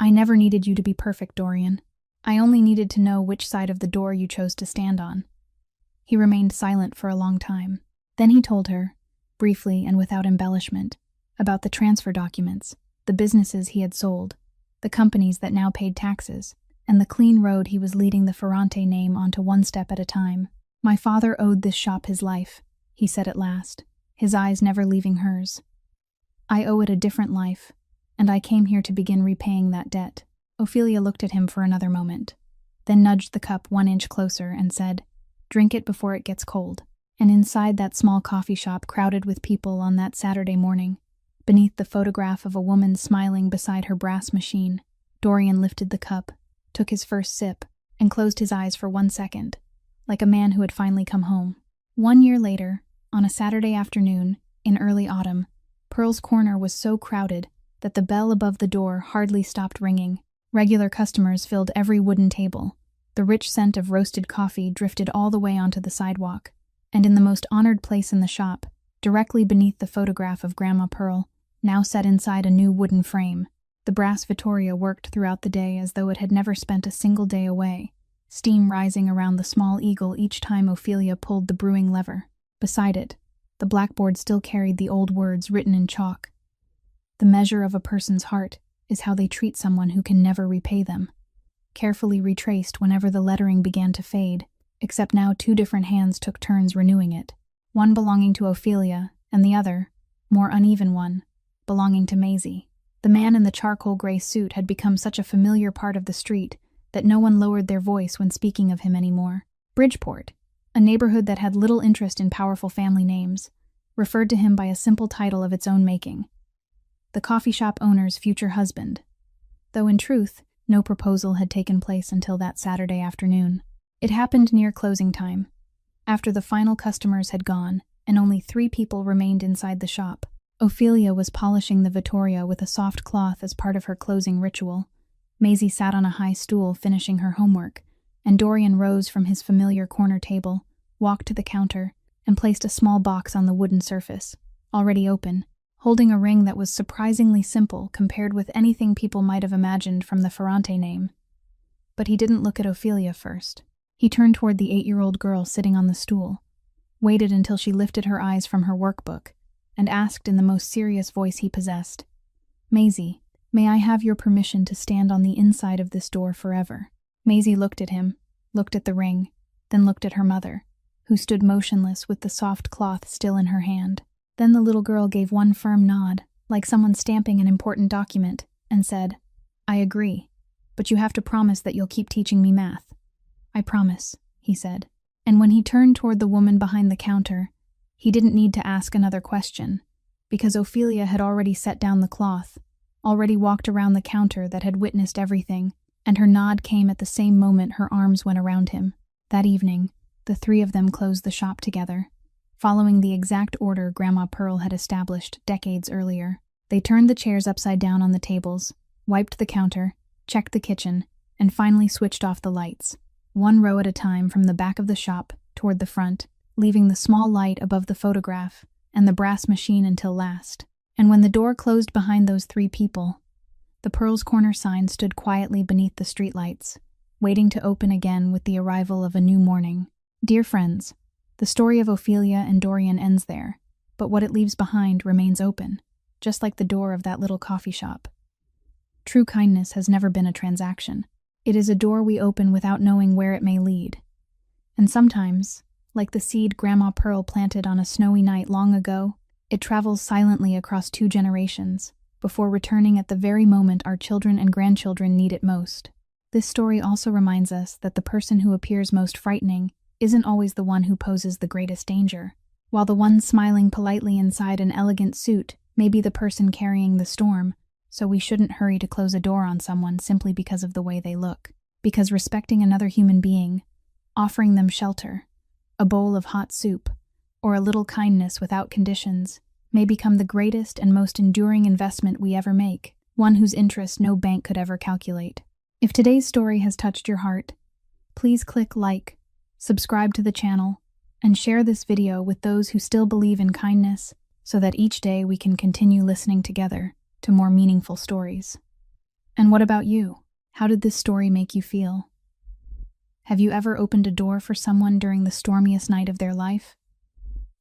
"I never needed you to be perfect, Dorian. I only needed to know which side of the door you chose to stand on." He remained silent for a long time. Then he told her, briefly and without embellishment, about the transfer documents, the businesses he had sold, the companies that now paid taxes, and the clean road he was leading the Ferrante name onto one step at a time. "My father owed this shop his life," he said at last, his eyes never leaving hers. "I owe it a different life, and I came here to begin repaying that debt." Ophelia looked at him for another moment, then nudged the cup 1 inch closer and said, "Drink it before it gets cold." And inside that small coffee shop crowded with people on that Saturday morning, beneath the photograph of a woman smiling beside her brass machine. Dorian lifted the cup, took his first sip, and closed his eyes for 1 second, like a man who had finally come home. 1 year later, on a Saturday afternoon, in early autumn, Pearl's Corner was so crowded that the bell above the door hardly stopped ringing. Regular customers filled every wooden table. The rich scent of roasted coffee drifted all the way onto the sidewalk, and in the most honored place in the shop, directly beneath the photograph of Grandma Pearl, now set inside a new wooden frame, the brass Vittoria worked throughout the day as though it had never spent a single day away, steam rising around the small eagle each time Ophelia pulled the brewing lever. Beside it, the blackboard still carried the old words written in chalk. The measure of a person's heart is how they treat someone who can never repay them. Carefully retraced whenever the lettering began to fade, except now 2 different hands took turns renewing it, one belonging to Ophelia and the other, more uneven one, belonging to Maisie. The man in the charcoal gray suit had become such a familiar part of the street that no one lowered their voice when speaking of him anymore. Bridgeport, a neighborhood that had little interest in powerful family names, referred to him by a simple title of its own making: the coffee shop owner's future husband, though in truth, no proposal had taken place until that Saturday afternoon. It happened near closing time, after the final customers had gone and only 3 people remained inside the shop. Ophelia was polishing the Vittoria with a soft cloth as part of her closing ritual. Maisie sat on a high stool finishing her homework, and Dorian rose from his familiar corner table, walked to the counter, and placed a small box on the wooden surface, already open, holding a ring that was surprisingly simple compared with anything people might have imagined from the Ferrante name. But he didn't look at Ophelia first. He turned toward the 8-year-old girl sitting on the stool, waited until she lifted her eyes from her workbook, and asked in the most serious voice he possessed, "Maisie, may I have your permission to stand on the inside of this door forever?" Maisie looked at him, looked at the ring, then looked at her mother, who stood motionless with the soft cloth still in her hand. Then the little girl gave one firm nod, like someone stamping an important document, and said, "I agree, but you have to promise that you'll keep teaching me math." "I promise," he said. And when he turned toward the woman behind the counter, he didn't need to ask another question, because Ophelia had already set down the cloth, already walked around the counter that had witnessed everything, and her nod came at the same moment her arms went around him. That evening, the 3 of them closed the shop together, following the exact order Grandma Pearl had established decades earlier. They turned the chairs upside down on the tables, wiped the counter, checked the kitchen, and finally switched off the lights, 1 row at a time from the back of the shop toward the front, leaving the small light above the photograph and the brass machine until last. And when the door closed behind those 3 people, the Pearl's Corner sign stood quietly beneath the streetlights, waiting to open again with the arrival of a new morning. Dear friends, the story of Ophelia and Dorian ends there, but what it leaves behind remains open, just like the door of that little coffee shop. True kindness has never been a transaction. It is a door we open without knowing where it may lead. And sometimes, like the seed Grandma Pearl planted on a snowy night long ago, it travels silently across 2 generations, before returning at the very moment our children and grandchildren need it most. This story also reminds us that the person who appears most frightening isn't always the one who poses the greatest danger, while the one smiling politely inside an elegant suit may be the person carrying the storm, so we shouldn't hurry to close a door on someone simply because of the way they look. Because respecting another human being, offering them shelter, a bowl of hot soup, or a little kindness without conditions, may become the greatest and most enduring investment we ever make, one whose interest no bank could ever calculate. If today's story has touched your heart, please click like, subscribe to the channel, and share this video with those who still believe in kindness, so that each day we can continue listening together to more meaningful stories. And what about you? How did this story make you feel? Have you ever opened a door for someone during the stormiest night of their life?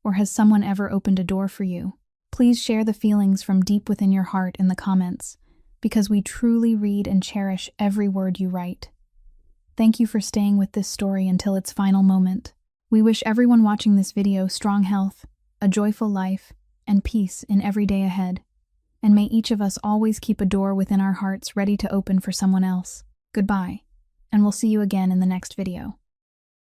Or has someone ever opened a door for you? Please share the feelings from deep within your heart in the comments, because we truly read and cherish every word you write. Thank you for staying with this story until its final moment. We wish everyone watching this video strong health, a joyful life, and peace in every day ahead. And may each of us always keep a door within our hearts ready to open for someone else. Goodbye, and we'll see you again in the next video.